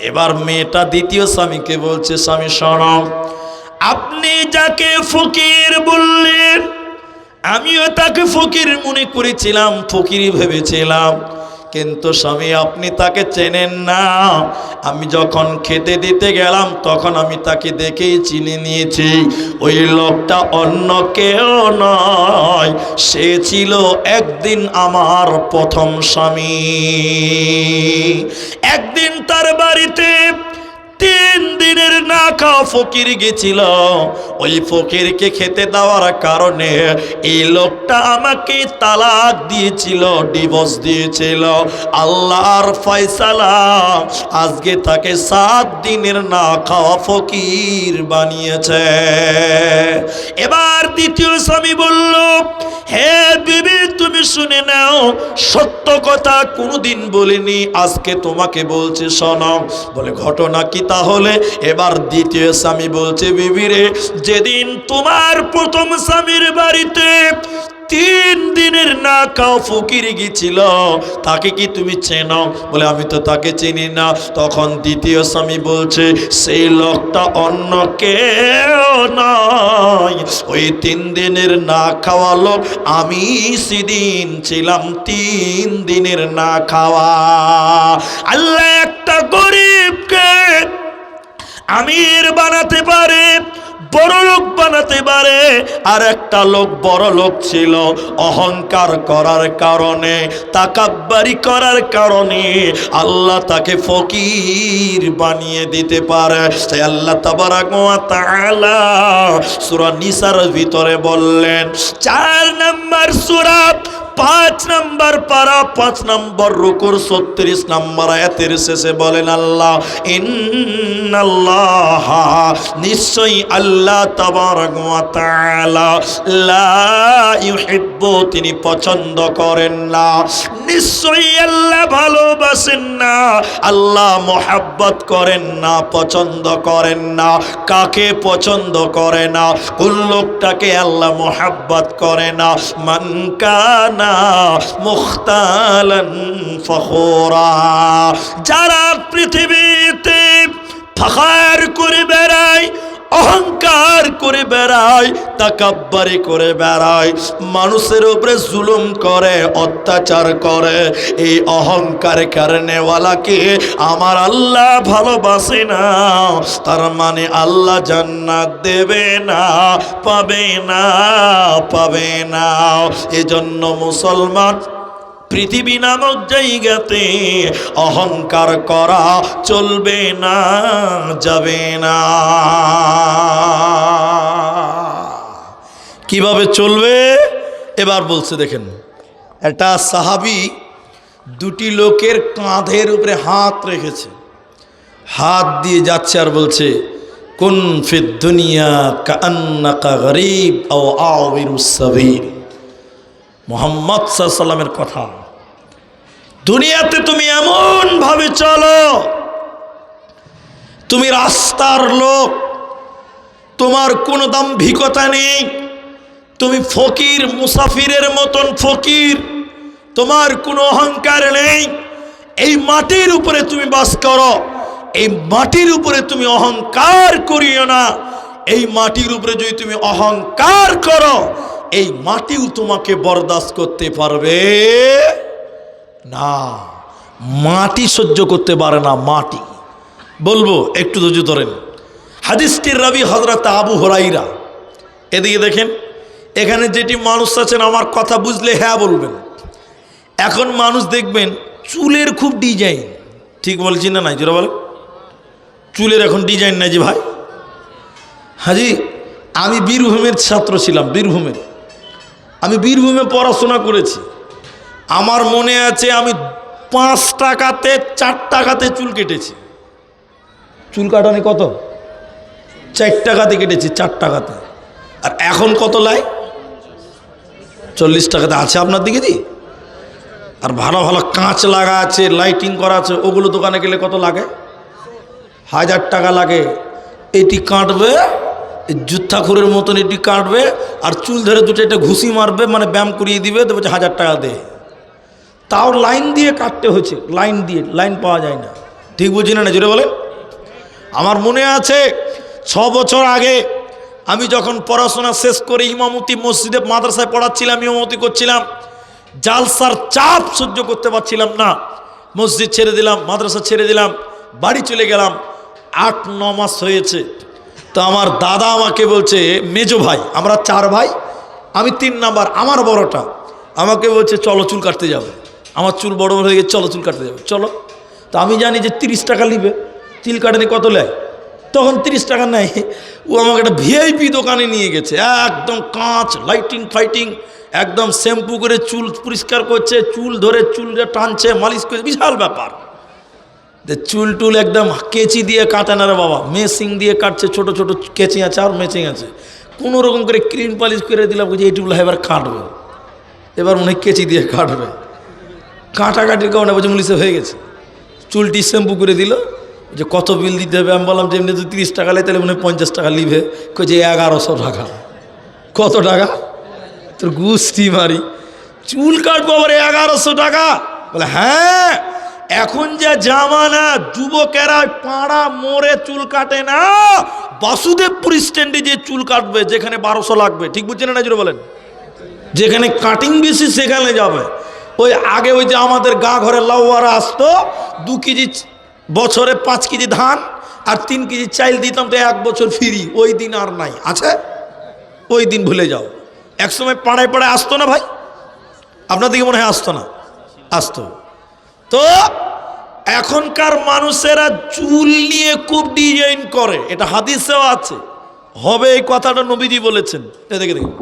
এবার মেয়েটা দ্বিতীয় স্বামীকে বলছে, স্বামী শোনো, আপনি যাকে ফকির বললেন আমিও তাকে ফকির মনে করেছিলাম, ফকিরই ভেবেছিলাম, কিন্তু স্বামী আপনি তাকে চেনেন না। আমি যখন খেতে দিতে গেলাম তখন আমি তাকে দেখেই চিনে নিয়েছি। ওই লোকটা অন্য কেউ নয়, সে ছিল একদিন আমার প্রথম স্বামী। একদিন তার বাড়িতে 3 দিনের না খাওয়া ফকির গেছিল। ওই ফকিরকে খেতে দেওয়ার কারণে এই লোকটা আমাকে তালাক দিয়েছিল, ডিভোর্স দিয়েছিল। আল্লাহর ফয়সালা, আজকে তাকে 7 দিনের না খাওয়া ফকির বানিয়েছে। এবার দ্বিতীয় স্বামী বলল, হে বিবি তুমি শুনে নাও, সত্য কথা কোনোদিন বলিনি, আজকে তোমাকে বলছি শোনো। বলে ঘটনা কি তাহলে? এবার দ্বিতীয় স্বামী বলছে, বিবি রে, যেদিন তোমার প্রথম স্বামীর বাড়িতে 3 দিনের না খাও ফকির গিয়েছিল, তাকে কি তুমি চেনো? বলে আমি তো তাকে চিনি না। তখন দ্বিতীয় স্বামী বলছে, সেই লোকটা অন্য কেউ নয়, ওই 3 দিনের না খাওয়া লোক আমি সেদিন ছিলাম 3 দিনের না খাওয়া। আল্লাহ একটা গরিবকে আমির বানাতে পারে, বড় লোক বানাতে পারে। আর একটা লোক বড় লোক ছিল, অহংকার করার কারণে, তাকাব্বারি করার কারণে আল্লাহ তাকে ফকির বানিয়ে দিতে পারে। তাই আল্লাহ তাবারাক ওয়া তাআলা সূরা নিসার ভিতরে বললেন, 4 নম্বর সূরা 5 নম্বর পারা 5 নম্বর রুকুর 36 নম্বর আয়াতের শেষে বলেন আল্লাহ, ইন্নাল্লাহা, নিশ্চয়ই আল্লাহ তাবারাক ওয়া তাআলা, লা ইউহিব্বু, তিনি পছন্দ করেন না, নিশ্চয়ই আল্লাহ ভালোবাসেন না, আল্লাহ মোহাব্বত করেন না, পছন্দ করেন না। কাকে পছন্দ করে না? কোন লোকটাকে আল্লাহ মোহাব্বত করে না? মান কানা মুখতালান ফখুরা, যারা পৃথিবীতে ফখর করে বেড়ায়, অহংকার করে বেড়ায়, তাকাব্বারি করে বেড়ায়, মানুষের উপরে জুলুম করে, অত্যাচার করে, এই অহংকার কারণেওয়ালাকে আমার আল্লাহ ভালোবাসে না। তার মানে আল্লাহ জান্নাত দেবে না, পাবে না, পাবে না। এজন্য মুসলমান, পৃথিবী নামক জায়গাতে অহংকার করা চলবে না, যাবে না। কিভাবে চলবে এবার বলছে, দেখেন, একটা সাহাবী 2টি লোকের কাঁধের উপরে হাত রেখেছে, হাত দিয়ে যাচ্ছে আর বলছে, কুন ফিদ দুনিয়া কাআন্নাকা গরীব আও আবিরুস সাবিল। মুহাম্মদ সাল্লাল্লাহু আলাইহি ওয়াসাল্লামের কথা, দুনিয়াতে তুমি এমন ভাবে চলো, তুমি রাস্তার লোক, তোমার কোনো দাম্ভিকতা নেই, তুমি ফকির, মুসাফিরের মতন ফকির, তোমার কোনো অহংকার নেই। এই মাটির উপরে তুমি বাস করো, এই মাটির উপরে তুমি অহংকার করিও না। এই মাটির উপরে যদি তুমি অহংকার করো, এই মাটিও তোমাকে বরদাস্ত করতে পারবে না। মাটি সহ্য করতে পারে না, মাটি। বলবো একটু ধৈর্য ধরেন। হাদিসটির রাবি হযরত আবু হুরায়রা। এদিকে দেখেন, এখানে যেটি মানুষ আছেন আমার কথা বুঝলে হ্যাঁ বলবেন। এখন মানুষ দেখবেন চুলের খুব ডিজাইন, ঠিক বলছি না? নাই জোরে বলেন, চুলের এখন ডিজাইন নাই যে ভাই, হাজি আমি বীরভূমের ছাত্র ছিলাম, বীরভূমের। আমি বীরভূমে পড়াশোনা করেছি। আমার মনে আছে আমি 5 টাকাতে 4 টাকাতে চুল কেটেছি। চুল কাটানি কত? 4 টাকাতে কেটেছি, 4 টাকাতে। আর এখন কত লাই? 40 টাকাতে আছে আপনার দিকে দি। আর ভালো ভালো কাঁচ লাগা আছে, লাইটিং করা আছে, ওগুলো দোকানে গেলে কত লাগে? 1000 টাকা লাগে। এটি কাটবে, জুত্থাখুরের মতন এটি কাটবে, আর চুল ধরে দুটো একটা ঘুষি মারবে, মানে ব্যায়াম করিয়ে দিবে, তো বলছে 1000 টাকা দে। তাও লাইন দিয়ে কাটতে হয়েছে, লাইন দিয়ে, লাইন পাওয়া যায় না। ঠিক বুঝি না, জোরে বলেন। আমার মনে আছে 6 বছর আগে আমি যখন পড়াশোনা শেষ করে ইমামতি মসজিদে মাদ্রাসায় পড়াচ্ছিলাম, ইমামতি করছিলাম, জালসার চাপ সহ্য করতে পারছিলাম না, মসজিদ ছেড়ে দিলাম, মাদ্রাসা ছেড়ে দিলাম, বাড়ি চলে গেলাম। 8-9 মাস হয়েছে। তো আমার দাদা আমাকে বলছে, মেজো ভাই, আমরা 4 ভাই, আমি 3 নাম্বার, আমার বড়টা, আমাকে বলছে চলো চুল কাটতে যাবে। আমার চুল বড় বড় হয়ে গেছে, চলো চুল কাটতে যাবে, চলো। তো আমি জানি যে 30 টাকা নিবে, চুল কাটানি কত নেয়, তখন 30 টাকা নেয়। ও আমাকে একটা ভিআইপি দোকানে নিয়ে গেছে, একদম কাঁচ, লাইটিং ফাইটিং, একদম শ্যাম্পু করে চুল পরিষ্কার করছে, চুল ধরে চুলটা টানছে, মালিশ করছে, বিশাল ব্যাপার। চুল টুল একদম কেচি দিয়ে কাটে না রে বাবা, মেশিং দিয়ে কাটছে, ছোট ছোট কেচি আছে আর মেশিং আছে। কোনো রকম করে ক্রিম পালিশ করে দিলাম, বলছি এই টুল এবার কাটবে, এবার মনে হয় কেচি দিয়ে কাটবে। কাটাকাটির কারণে বলছে মুলিশে হয়ে গেছে। চুলটি শ্যাম্পু করে দিল, যে কত বিল দিতে হবে। আমি বললাম যে এমনি তো 30 টাকা লে, তাহলে মনে হয় 50 টাকা লিবে। যে 1100 টাকা। কত টাকা? তোর গুষ্টি মারি, চুল কাটবো আবার 1100 টাকা? বলে হ্যাঁ, এখন যে জামানা, যুবকেরা পাড়া মোড়ে চুল কাটে না, বাসুদেবপুর স্ট্যান্ডে যে চুল কাটবে, যেখানে 1200 লাগবে। ঠিক বুঝছেন না, জোরে বলেন। যেখানে কাটিং বেশি সেখানে যাবে। ওই আগে ওই যে আমাদের গা ঘরে লাউয়ারা আসতো, 2 কেজি বছরে 5 কেজি ধান আর 3 কেজি চাইল দিতাম, তো 1 বছর ফ্রি। ওই দিন আর নাই, আছে? ওই দিন ভুলে যাও। একসময় পাড়ায় পাড়ায় আসতো না ভাই? আপনার দিকে মনে হয় আসতো না? আসতো। তো এখনকার মানুষেরা চুল নিয়ে খুব ডিজাইন করে, এটা হাদিসেও আছে, হবে এই কথাটা নবীজি বলেছেন। দেখে দেখুন,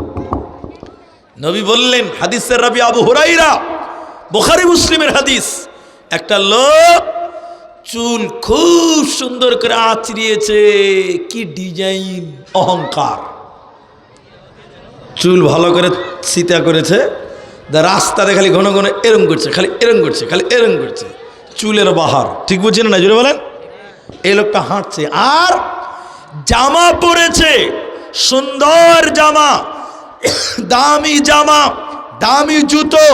নবী বললেন, হাদিসের রাবি আবু হুরাইরা, বুখারী মুসলিমের হাদিস, একটা লোক চুল খুব সুন্দর করে আঁচড়িয়েছে, কি ডিজাইন, অহংকার। চুল ভালো করে সিতা করেছে, রাস্তাতে খালি ঘন ঘন এরম করছে, খালি এরম করছে, খালি এরম করছে, চুলের বাহার। ঠিক বুঝছেন না, জুড়ে বলেন। এই লোকটা হাঁটছে, আর জামা পরেছে, সুন্দর জামা, দামি জামা, দামি জুতো,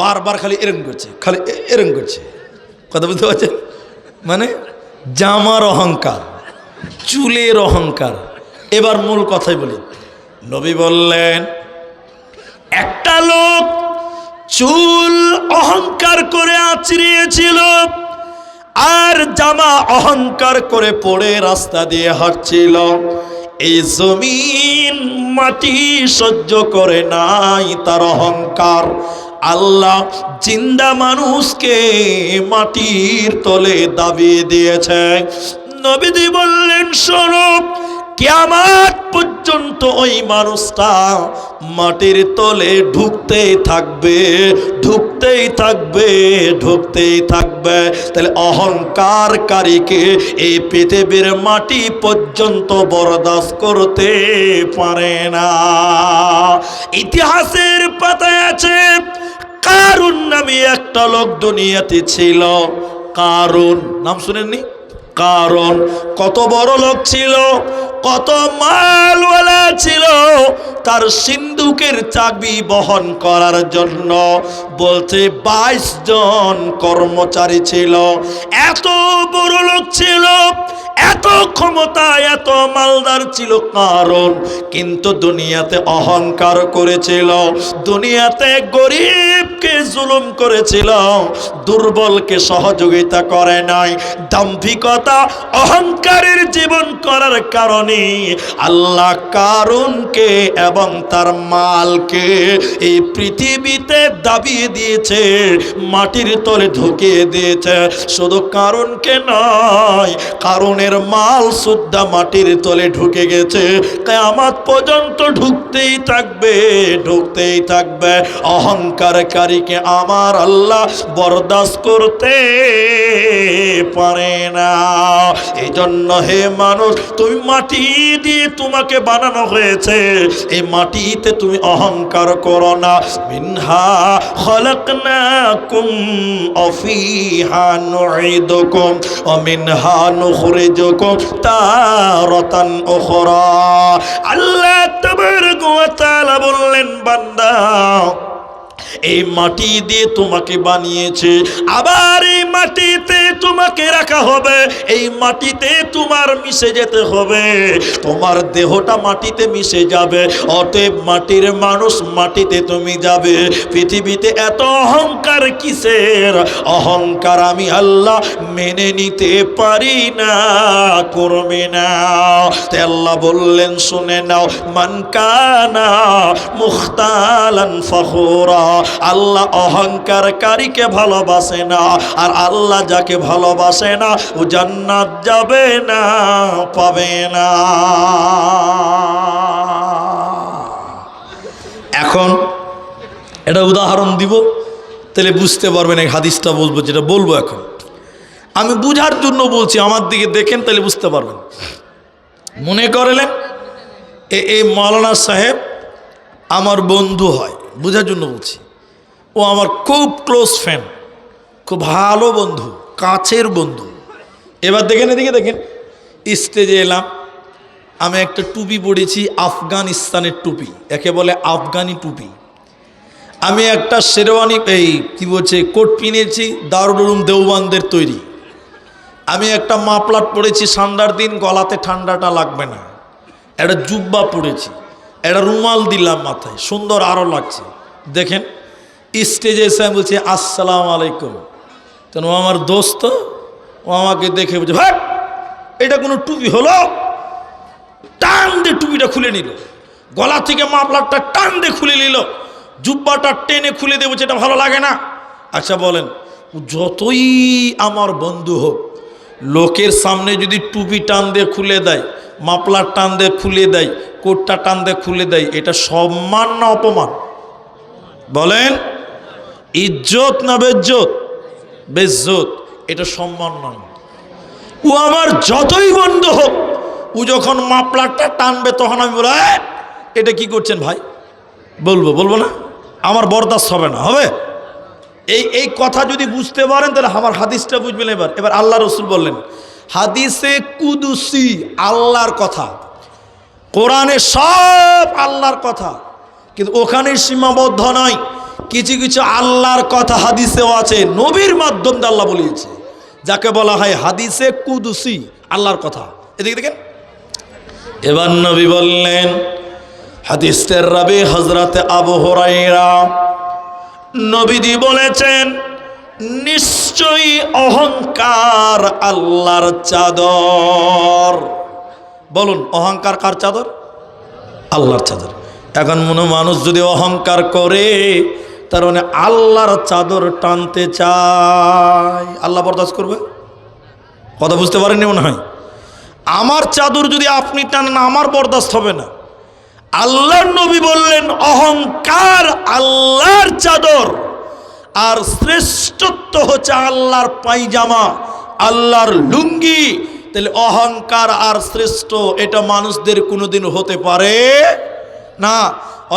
বারবার খালি এরম করছে, খালি এরম করছে। কথা বুঝতে পারছেন? মানে জামার অহংকার, চুলের অহংকার। এবার মূল কথাই বলি। নবী বললেন, একটা লোক চুল অহংকার করে আঁচড়িয়েছিল, আর জামা অহংকার করে পড়ে রাস্তা দিয়ে হাঁটছিল। এই জমিন মাটি সহ্য করে নাই তার অহংকার। আল্লাহ জিন্দা মানুষকে মাটির তলে দাবিয়ে দিয়েছে। নবীজি বললেন, শোনো, কিয়ামত পর্যন্ত ওই মানুষটা মাটির তলে ঢুকতেই থাকবে, ঢুকতেই থাকবে, ঢুকতেই থাকবে। তাহলে অহংকারকারীকে এই পৃথিবীর মাটি পর্যন্ত বরদাস্ত করতে পারে না। ইতিহাসের পাতায় আছে, কারুন নামে একটা লোক দুনিয়াতে ছিল। কারুন নাম শুনেননি? কারণ কত বড় লোক ছিল, কত মালওয়ালা ছিল। তার সিন্ধুকের চাবি বহন করার জন্য বলতে 22 জন কর্মচারী ছিল। এত বড় লোক ছিল, এত ক্ষমতা, এত মালদার ছিল কারণ, কিন্তু দুনিয়াতে অহংকার করেছিল, দুনিয়াতে গরিবকে জুলুম করেছিল, দুর্বলকে সহযোগিতা করে নাই। দাম্ভিকতা, অহংকারের জীবন করার কারণে আল্লাহ কারুনকে এবং তার মালকে এই পৃথিবীতে দাবিয়ে দিয়েছে, মাটির তলে ঢুকিয়ে দিয়েছে। শুধু কারুনকে নয়, কারুনের মাল সুদ্ধা মাটির তলে ঢুকে গেছে, কিয়ামত পর্যন্ত ঢুকতেই থাকবে, ঢুকতেই থাকবে। অহংকারকারীকে আমার আল্লাহ বরদাস্ত করতে পারে না। এই জন্য হে মানুষ, তুমি মাটি দিয়ে তোমাকে বানানো হয়েছে, এই মাটিতে তুমি অহংকার করো না। মিনহা খালাকনাকুম ওয়া ফিহা নুঈদুকুম ওয়া মিনহা নুখরিজুকুম তারাতান উখরা। আল্লাহ তাবারক ওয়া তাআলা বললেন, বান্দা এই মাটি দিয়ে তোমাকে বানিয়েছে, আবার এই মাটিতে তোমাকে রাখা হবে, এই মাটিতে তোমার মিশে যেতে হবে, তোমার দেহটা মাটিতে মিশে যাবে। অতএব মাটির মানুষ, মাটিতে তুমি যাবে। পৃথিবীতে এত অহংকার কিসের? অহংকার আমি আল্লাহ মেনে নিতে পারি না, করবে না। তাই আল্লাহ বললেন, শুনে নাও, মান কানা মুখতালান ফখুরা। আল্লাহ অহংকারকারীকে ভালোবাসে না, আর আল্লাহ যাকে ভালোবাসে না ও জান্নাত যাবে না, পাবে না। এখন এটা উদাহরণ দিব, তাহলে বুঝতে পারবেন। এই হাদিসটা বলবো, যেটা বলবো এখন আমি বুঝার জন্য বলছি, আমার দিকে দেখেন তাহলে বুঝতে পারবেন। মনে করলেন এই মাওলানা সাহেব আমার বন্ধু হয়, বুঝার জন্য বলছি। ও আমার খুব ক্লোজ ফ্রেন্ড, খুব ভালো বন্ধু, কাছের বন্ধু। এবার দেখেন, এদিকে দেখেন, স্টেজে এলাম, আমি একটা টুপি পরেছি, আফগানিস্তানের টুপি, একে বলে আফগানি টুপি। আমি একটা শেরওয়ানি, এই কি বলছে, কোট কিনেছি দারুল উলুম দেওবান্দের তৈরি। আমি একটা মাফলার পরেছি, ঠান্ডার দিন গলাতে ঠান্ডাটা লাগবে না। একটা জুব্বা পরেছি, একটা রুমাল দিলাম মাথায়, সুন্দর আরও লাগছে। দেখেন স্টেজে এসে আমি বলছি আসসালামু আলাইকুম, কেন ও আমার দোস্ত, ও আমাকে দেখে বলছে, ভাই এটা কোনো টুপি হলো? টান দিয়ে টুপিটা খুলে নিল, গলা থেকে মাফলারটা টান দিয়ে খুলে নিল, জুব্বাটা টেনে খুলে দেবো, এটা ভালো লাগে না? আচ্ছা বলেন, যতই আমার বন্ধু হোক, লোকের সামনে যদি টুপি টান দিয়ে খুলে দেয়, মাফলার টান দিয়ে খুলে দেয়, কোটটা টান দিয়ে খুলে দেয়, এটা সম্মান না অপমান? বলেন, ইজ্জত না বেজ্জত? বেজ্জত। এটা সম্মান নয়। ও আমার যতই বন্ধু হোক, ও যখন মাফলারটা টানবে তখন আমি বলবো, এটা কি করছেন ভাই? বলবো না? আমার বরদাস্ত হবে না, হবে? এই কথা যদি বুঝতে পারেন তাহলে আমার হাদিসটা বুঝবেন। এবার আল্লাহ রসুল বললেন, হাদিসে কুদুসি আল্লাহর কথা, কোরআনে সব আল্লাহর কথা, কিন্তু ওখানে সীমাবদ্ধ নয়। কিছু কিছু আল্লাহর কথা হাদিসেও আছে, নবীর মাধ্যম দিয়ে আল্লাহ বলিয়েছে, যাকে বলা হয় হাদিসে কুদুসি, আল্লাহর কথা। এদিকে দেখেন, এবার নবী বললেন, হাদিসের রাবি হযরতে আবু হুরায়রা, নবীজি বলেছেন, নিশ্চয়ই অহংকার আল্লাহর চাদর। বলুন, অহংকার কার চাদর? আল্লাহর চাদর। এখন মনে মানুষ যদি অহংকার করে, তার মানে আল্লাহর চাদর টানতে চায়, আল্লাহ বরদাস্ত করবে? কথা বুঝতে পারেননি মনে হয়। আমার চাদর যদি আপনি টানেন, আমার বরদাস্ত হবে না। আল্লাহর নবী বললেন, অহংকার আল্লাহর চাদর, আর শ্রেষ্ঠত্ব হচ্ছে আল্লাহর পায়জামা, আল্লাহর লুঙ্গি। তাহলে অহংকার আর শ্রেষ্ঠ, এটা মানুষদের কোনোদিন হতে পারে না।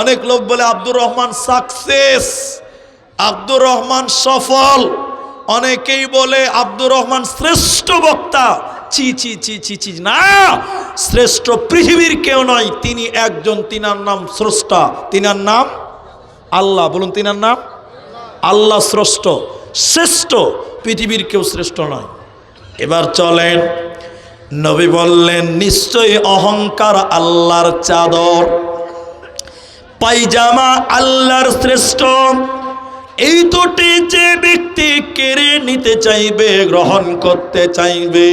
অনেক লোক বলে আব্দুর রহমান সাকসেস, আব্দুর রহমান সফল, অনেকেই বলে আব্দুর রহমান শ্রেষ্ঠ বক্তা। ছি ছি ছি ছি ছি, না, শ্রেষ্ঠ পৃথিবীর কেউ নয়, তিনি একজন, তিনার নাম স্রষ্টা, তিনার নাম আল্লাহ। বলুন, তিনার নাম আল্লাহ স্রষ্ট, শ্রেষ্ঠ, পৃথিবীর কেউ শ্রেষ্ঠ নয়। এবার চলেন, নবী বললেন, নিশ্চয়ই অহংকার আল্লাহর চাদর, পায়জামা আল্লাহর শ্রেষ্ঠ। এই দুটি যে ব্যক্তি কেড়ে নিতে চাইবে, গ্রহণ করতে চাইবে,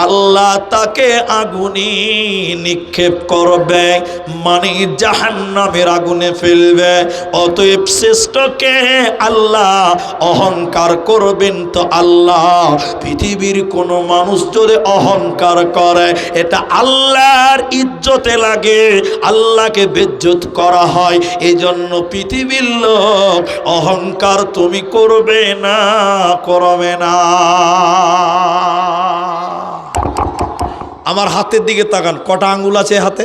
আল্লাহ তাকে আগুনে নিক্ষেপ করবে, মানে জাহান্নামের আগুনে ফেলবে। অতএব শ্রেষ্ঠকে আল্লাহ অহংকার করবেন তো আল্লাহ। পৃথিবীর কোনো মানুষ যদি অহংকার করে এটা আল্লাহর ইজ্জতে লাগে, আল্লাহকে বেজ্জত করা হয়। এই জন্য পৃথিবীর লোক অহংকার তুমি করবে না, করবে না। আমার হাতের দিকে তাকান, কটা আঙ্গুল আছে হাতে?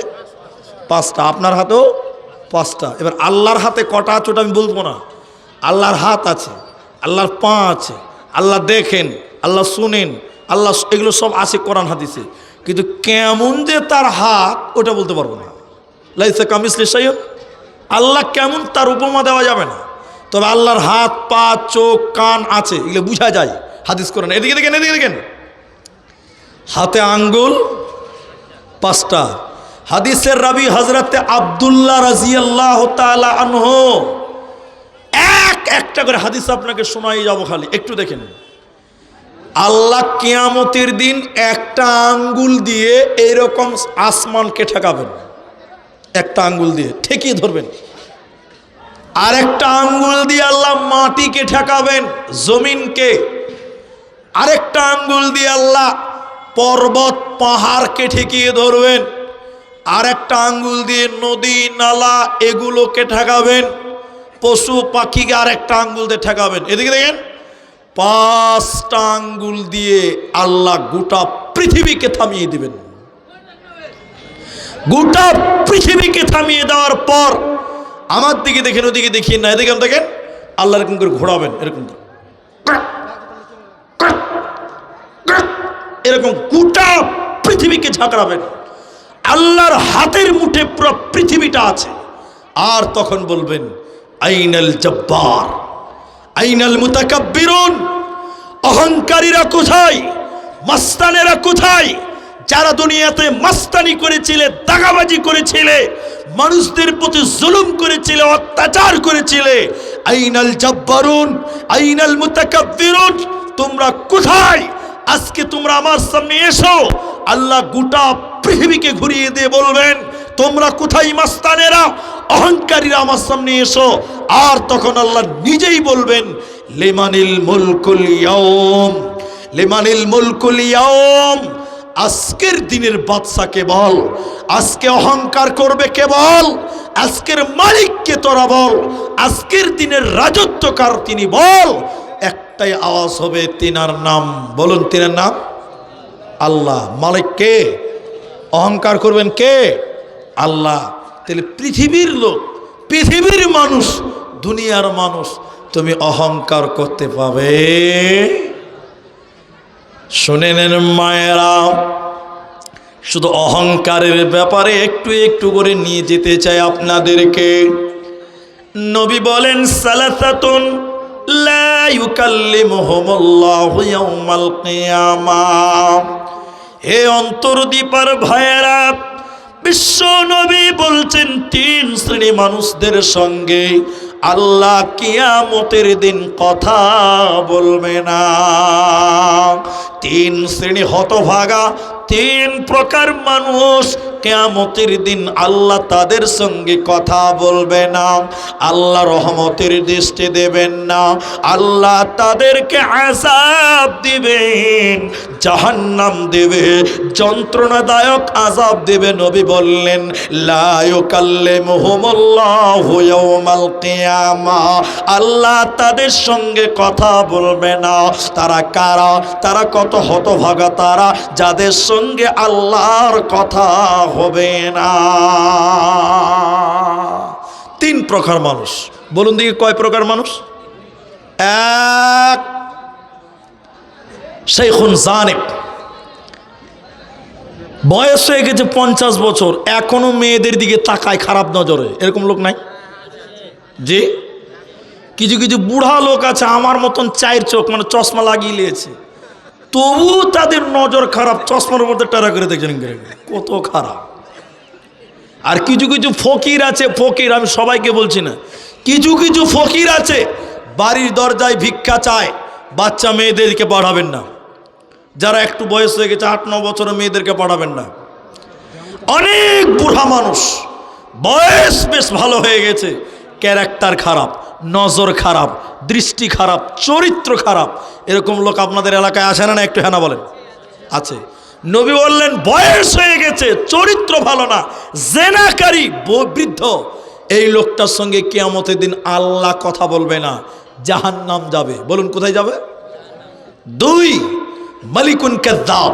5টা। আপনার হাতেও 5টা। এবার আল্লাহর হাতে কটা আছে ওটা আমি বলবো না। আল্লাহর হাত আছে, আল্লাহর পা আছে, আল্লাহ দেখেন, আল্লাহ শুনেন, আল্লাহ এগুলো সব আছে কোরআন হাদিসে। কিন্তু কেমন যে তার হাত ওটা বলতে পারবো না। লাইসা কামিসলি শাইউন, আল্লাহ কেমন তার উপমা দেওয়া যাবে না। তবে আল্লাহর হাত, পা, চোখ, কান আছে, এগুলো বোঝা যায় হাদিস কোরআন। এদিকে দেখেন, এদিকে দেখেন, হাতে আঙ্গুল 5টা। হাদিসের রাবি হযরতে আব্দুল্লাহ রাদিয়াল্লাহু তাআলা আনহু একটা করে হাদিস আপনাকে শোনাই যাব, খালি একটু দেখেন। আল্লাহ কিয়ামতের দিন একটা আঙ্গুল দিয়ে এইরকম আসমানকে ঠেকাবেন, একটা আঙ্গুল দিয়ে ঠেকিয়ে ধরবেন। আর একটা আঙ্গুল দিয়ে আল্লাহ মাটিকে ঠেকাবেন, জমিনকে। আরেকটা আঙ্গুল দিয়ে আল্লাহ পর্বত পাহাড়কে ঠেকিয়ে ধরবেন। আর একটা আঙ্গুল দিয়ে নদী নালা এগুলোকে ঠেকাবেন, পশু পাখিকে আর একটা আঙ্গুল দিয়ে ঠেকাবেন। এদিকে দেখেন, 5টা আঙ্গুল দিয়ে আল্লাহ গোটা পৃথিবীকে থামিয়ে দিবেন। গোটা পৃথিবীকে থামিয়ে দেওয়ার পর আমার দিকে দেখেন, ওদিকে দেখিয়ে না, এদিকে দেখেন, আল্লাহ এরকম করে ঘোরাবেন, এরকম এরকম গোটা পৃথিবীকে ঝাঁকড়াবেন। আল্লাহর হাতের মুঠে পুরো পৃথিবীটা আছে। আর তখন বলবেন, আইনাল জব্বার, আইনাল মুতাকাব্বিরুন, অহংকারীরা কোথায়, মাস্তানেরা কোথায়, যারা দুনিয়াতে মাস্তানি করেছিলে, দাগাবাজি করেছিলে, মানুষদের প্রতি জুলুম করেছিলে, অত্যাচার করেছিলে, আইনাল জব্বারুন, আইনাল মুতাকাব্বিরুন, তোমরা কোথায়? আজকে তোমরা আমার সামনে এসো। আল্লাহ গোটা পৃথিবীকে ঘুরিয়ে দিয়ে বলবেন, তোমরা কোথায় মাস্তানেরা, অহংকারীরা, আমার সামনে এসো। আর তখন আল্লাহ নিজেই বলবেন, লিমানিল মুলকুল ইয়াউম, লিমানিল মুলকুল ইয়াউম, আজকের দিনের বাদশা কে বল, আজকে অহংকার করবে কে বল, আজকের মালিককে তোরা বল, আজকের দিনের রাজত্বকার তিনি বল। একটাই আওয়াজ হবে, তিনার নাম বলুন, তিনার নাম আল্লাহ। মালিক কে? অহংকার করবেন কে? আল্লাহ। তাহলে পৃথিবীর লোক, পৃথিবীর মানুষ, দুনিয়ার মানুষ, তুমি অহংকার করতে পাবে? শুনে নেন মায়েরা, শুধু অহংকারের ব্যাপারে একটু একটু করে নিয়ে যেতে চাই আপনাদেরকে। নবী বলেন, সালাসাতুন লা ইউকাল্লিমুহুমুল্লাহু ইয়াউমাল কিয়ামাহ। হে অন্তরদীপার ভাইয়েরা, বিশ্ব নবী বলছেন 3 শ্রেণী মানুষদের সঙ্গে আল্লাহ কিয়ামতের দিন কথা বলবে না। 3 শ্রেণী হতভাগা, 3 প্রকার মানুষ কিয়ামতের দিন আল্লাহ তাদের সঙ্গে কথা বলবে না, আল্লাহ রহমতের দৃষ্টি দেবেন না, আল্লাহ তাদেরকে আযাব দিবেন, জাহান্নাম দেবে, যন্ত্রণাদায়ক আযাব দেবে। নবী বললেন, লা ইউকাল্লিমুহুমুল্লাহু ইয়াউমাল কিয়ামাহ, আল্লাহ তাদের সঙ্গে কথা বলবে না। তারা কারা? তারা কত হতভাগা, তারা যাদের সঙ্গে আল্লাহর কথা হবে না। 3 প্রকার মানুষ। বলুন দেখি কয় প্রকার মানুষ? 1, শাইখুন জানিব, বয়স হয়ে গেছে 50 বছর, এখনো মেয়েদের দিকে তাকায় খারাপ নজরে, এরকম লোক নাই? জি, কিছু কিছু বুড়া লোক আছে আমার মতন 4 চোখ, মানে চশমা লাগিয়ে নিয়েছে, তবু তাদের নজর খারাপ, চশমার মধ্যে টারা করে দেখছেন, কত খারাপ। আর কিছু কিছু ফকির আছে, ফকির আমি সবাইকে বলছি না, কিছু কিছু ফকির আছে বাড়ির দরজায় ভিক্ষা চায়। বাচ্চা মেয়েদেরকে বাড়াবেন না, যারা একটু বয়স হয়ে গেছে 8-9 বছরের মেয়েদেরকে পড়াবেন না। অনেক বুড়া মানুষ, বয়স বেশ ভালো হয়ে গেছে, ক্যারেক্টার খারাপ, নজর খারাপ, দৃষ্টি খারাপ, চরিত্র খারাপ, এরকম লোক আপনাদের এলাকায় আসে না? একটু হ্যাঁ না বলেন। আছে। নবী বললেন বয়স হয়ে গেছে, চরিত্র ভালো না, জেনাকারী, বৃদ্ধ, এই লোকটার সঙ্গে কিয়ামতের দিন আল্লাহ কথা বলবে না, জাহান্নাম যাবে। বলুন কোথায় যাবে? 2, মালিকুন কাযযাব,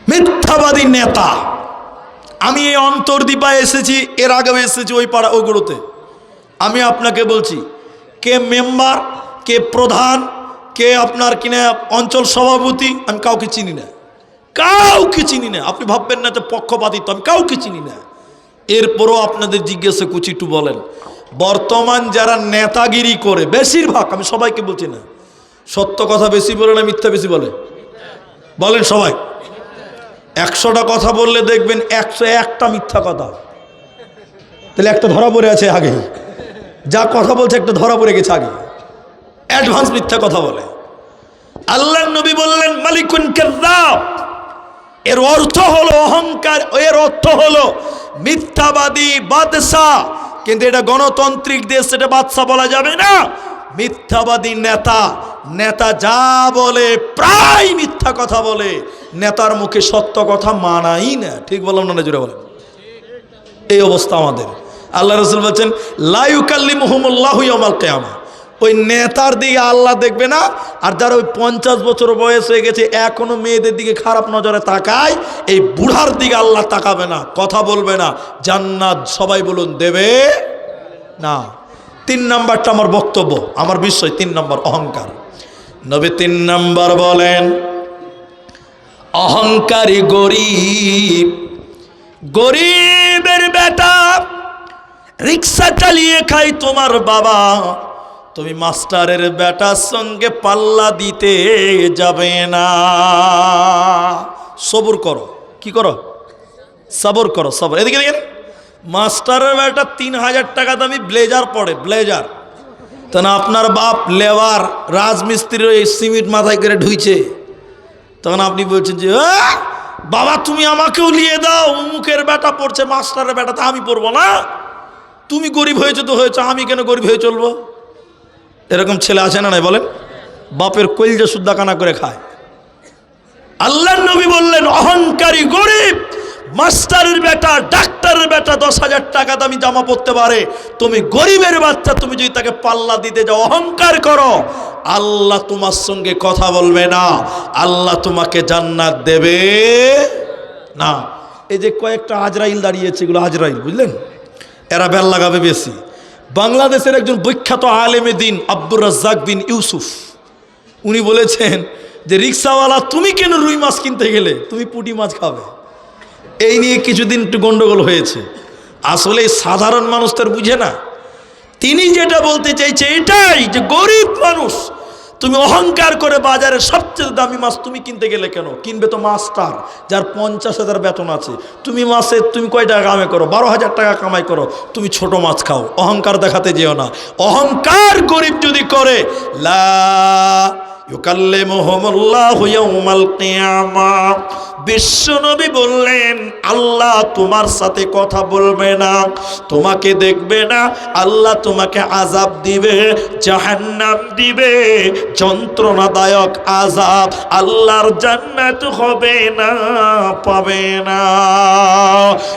মিথ্যাবাদী নেতা। আমি এই অন্তর্দ্বীপায় এসেছি, এর আগেও এসেছি ওই পাড়া ওগুলোতে। আমি আপনাকে বলছি, কে মেম্বার, কে প্রধান, কে আপনার কিনা অঞ্চল সভাপতি, আমি কাউকে চিনি না, কাউকে চিনি না। আপনি ভাববেন না যে পক্ষপাতিত্ব, আমি কাউকে চিনি না। এরপরও আপনাদের জিজ্ঞাসা করছি, একটু বলেন, বর্তমান যারা নেতাগিরি করে, বেশিরভাগ, আমি সবাইকে বলছি না, সত্য কথা বেশি বলে না মিথ্যা বেশি বলে? বলেন সবাই। 100টা কথা বললে দেখবেন 101টা মিথ্যা কথা। তাহলে একটা ধরা পড়ে আছে আগে, যা কথা বলছে একটা ধরা পড়ে গেছে আগে, অ্যাডভান্স মিথ্যা কথা বলে। আল্লাহর নবী বললেন মালিকুন কাযযাব, এর অর্থ হলো অহংকার, এর অর্থ হলো মিথ্যাবাদী বাদশা। কিন্তু এটা গণতান্ত্রিক দেশ, এটা বাদশা বলা যাবে না, মিথ্যাবাদী নেতা। নেতা যা বলে প্রায় মিথ্যা কথা বলে, নেতার মুখে সত্য কথা মানাই না। ঠিক বললাম না? জুড়ে বলেন। এই অবস্থা আমাদের। আল্লাহ রাসূল বলছেন লা ইউকাল্লিমুহুমুল্লাহু ইয়াওমাল কিয়ামা, ওই নেতার দিকে আল্লাহ দেখবে না। আর যারা ওই 50 বছর বয়স হয়ে গেছে এখনো মেয়েদের দিকে খারাপ নজরে তাকায়, এই বুড়ার দিকে আল্লাহ তাকাবে না, কথা বলবে না, জান্নাত সবাই বলুন দেবে না। 3 নাম্বারটা আমার বক্তব্য, আমার বিষয় 3 নাম্বার, অহংকার। নবী 3 নাম্বার বলেন অহংকারী গরিব, গরিবের বেটা, রিক্সা চালিয়ে খাই তোমার বাবা, তুমি মাস্টারের বেটার সঙ্গে পাল্লা দিতে যাবে না। সবর করো। কি করো? সবর করো, সবর। এদিকে দেখেন, মাস্টারের বেটা 3000 টাকা দামি ব্লেজার পড়ে, ব্লেজার। তা না আপনার বাপ লেবার রাজমিস্ত্রির ওই সিমেন্ট মাথায় করে ঢুইছে, তখন আপনি বলছেন যে বাবা তুমি আমাকেও নিয়ে দাও, অমুকের বেটা পড়ছে, মাস্টারের বেটা, তা আমি পড়বো না? তুমি গরিব হয়েছো তো হয়েছো, আমি কেন গরিব হয়ে চলবো? এরকম ছেলে আছে না নাই বলেন? বাপের কইলজা সুদ্ধা কানা করে খায়। আল্লাহর নবী বললেন অহংকারী গরিব, মাস্টারের বেটা, ডাক্তারের বেটা 10,000 টাকা দামি জামা পরতে পারে, তুমি গরিবের বাচ্চা, তুমি যদি তাকে পাল্লা দিতে যাও, অহংকার করো, আল্লাহ তোমার সঙ্গে কথা বলবে না, আল্লাহ তোমাকে জান্নাত দেবে না। এই যে কয়েকটা আজরাইল দাঁড়িয়েছে, এগুলো আজরাইল, বুঝলেন? এরা বেল লাগাবে বেশি। বাংলাদেশের একজন বিখ্যাত আলেমে দিন আব্দুর রাজ্জাক বিন ইউসুফ, উনি বলেছেন যে রিক্সাওয়ালা তুমি কেন রুই মাছ কিনতে গেলে, তুমি পুঁটি মাছ খাবে। এই নিয়ে কিছুদিন একটু গন্ডগোল হয়েছে। আসলে সাধারণ মানুষ তার বুঝে না। তিনি যেটা বলতে চাইছে এটাই যে গরিব মানুষ, তুমি অহংকার করে বাজারে সবচেয়ে দামি মাছ তুমি কিনতে গেলে কেন? কিনবে তো মাস্টার, যার 50,000 বেতন আছে। তুমি মাসে তুমি কয় টাকা কামাই করো? 12,000 টাকা কামাই করো, তুমি ছোট মাছ খাও। অহংকার দেখাতে যেও না। অহংকার গরিব যদি করে, লা ইউকাল্লিমুহুমুল্লাহু ইয়াওমাল কিয়ামা, বিশ্বনবী বললেন আল্লাহ তোমার সাথে কথা বলবে না, তোমাকে দেখবে না, আল্লাহ তোমাকে আযাব দিবে, জাহান্নাম দিবে, যন্ত্রণাদায়ক আযাব। আল্লাহর জান্নাত হবে না, পাবে না।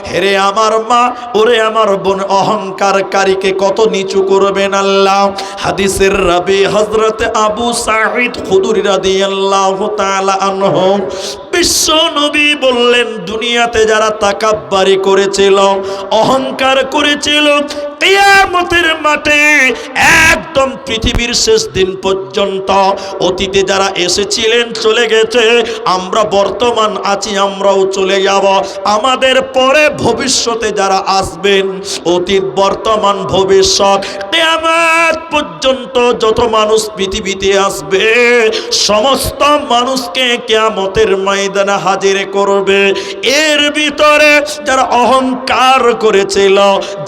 হেরে আমার মা, ওরে আমার বোন, অহংকারকারীকে কত নিচু করবেন আল্লাহ। হাদিসের রাবি হযরত আবু সাঈদ খুদরি রাদিয়াল্লাহু তাআলা আনহু, বিশ্ব নবী বললেন দুনিয়াতে যারা তাকাব্বারি করেছিল, অহংকার করেছিল, কিয়ামতের মাঠে একদম পৃথিবীর শেষ দিন পর্যন্ত অতীতে যারা এসেছিলেন চলে গেছে, আমরা বর্তমান আছি, আমরাও চলে যাব, আমাদের পরে ভবিষ্যতে যারা আসবেন, অতীত বর্তমান ভবিষ্যৎ, কিয়ামত পর্যন্ত যত মানুষ পৃথিবীতে আসবে সমস্ত মানুষকে কিয়ামতের ময়দানে হাজির করবে। এর ভিতরে যারা অহংকার করেছিল,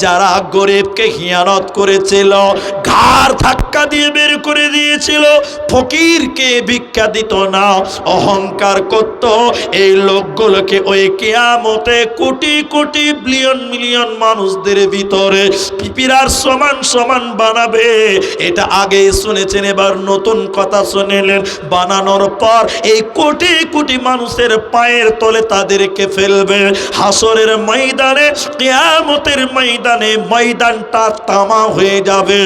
যারা গরিব তৌহিদকে হিয়ানত করেছিল, ঘাড় ধাক্কা দিয়ে বের করে দিয়েছিল, ফকিরকে ভিক্ষা দিত না, অহংকার করত। এই লোকগুলোকে ওই কিয়ামতে কোটি কোটি বিলিয়ন মিলিয়ন মানুষদের ভিতরে পিপিরার সমান সমান বানাবে। এটা আগেই শুনেছেন, এবার নতুন কথা শুনলেন। বানানোর পর এই কোটি কোটি মানুষের পায়ের তলে তাদেরকে ফেলবে হাসরের ময়দানে, কিয়ামতের ময়দানে। ময়দানটা তামা হয়ে যাবে,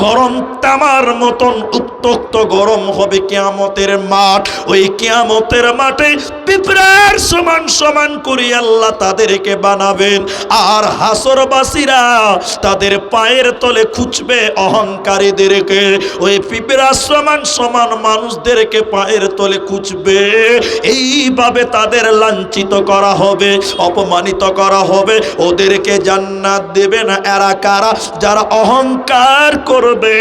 গরম তামার মতন উত্তপ্ত গরম হবে কিয়ামতের মাঠ। ওই কিয়ামতের মাঠে পিঁপড়ার সমান সমান করে আল্লাহ তাদেরকে বানাবেন। আর হাসরবাসীরা তাদের পায়ের তলে খুঁজবে অহংকারীদেরকে। ওই পিঁপড়ার সমান সমান মানুষদেরকে পায়ের তলে খুঁজবে। এইভাবে তাদের লাঞ্ছিত করা হবে, অপমানিত করা হবে। ওদেরকে জান্নাত দেবে না। এরা কারা? যারা অহংকার করবে,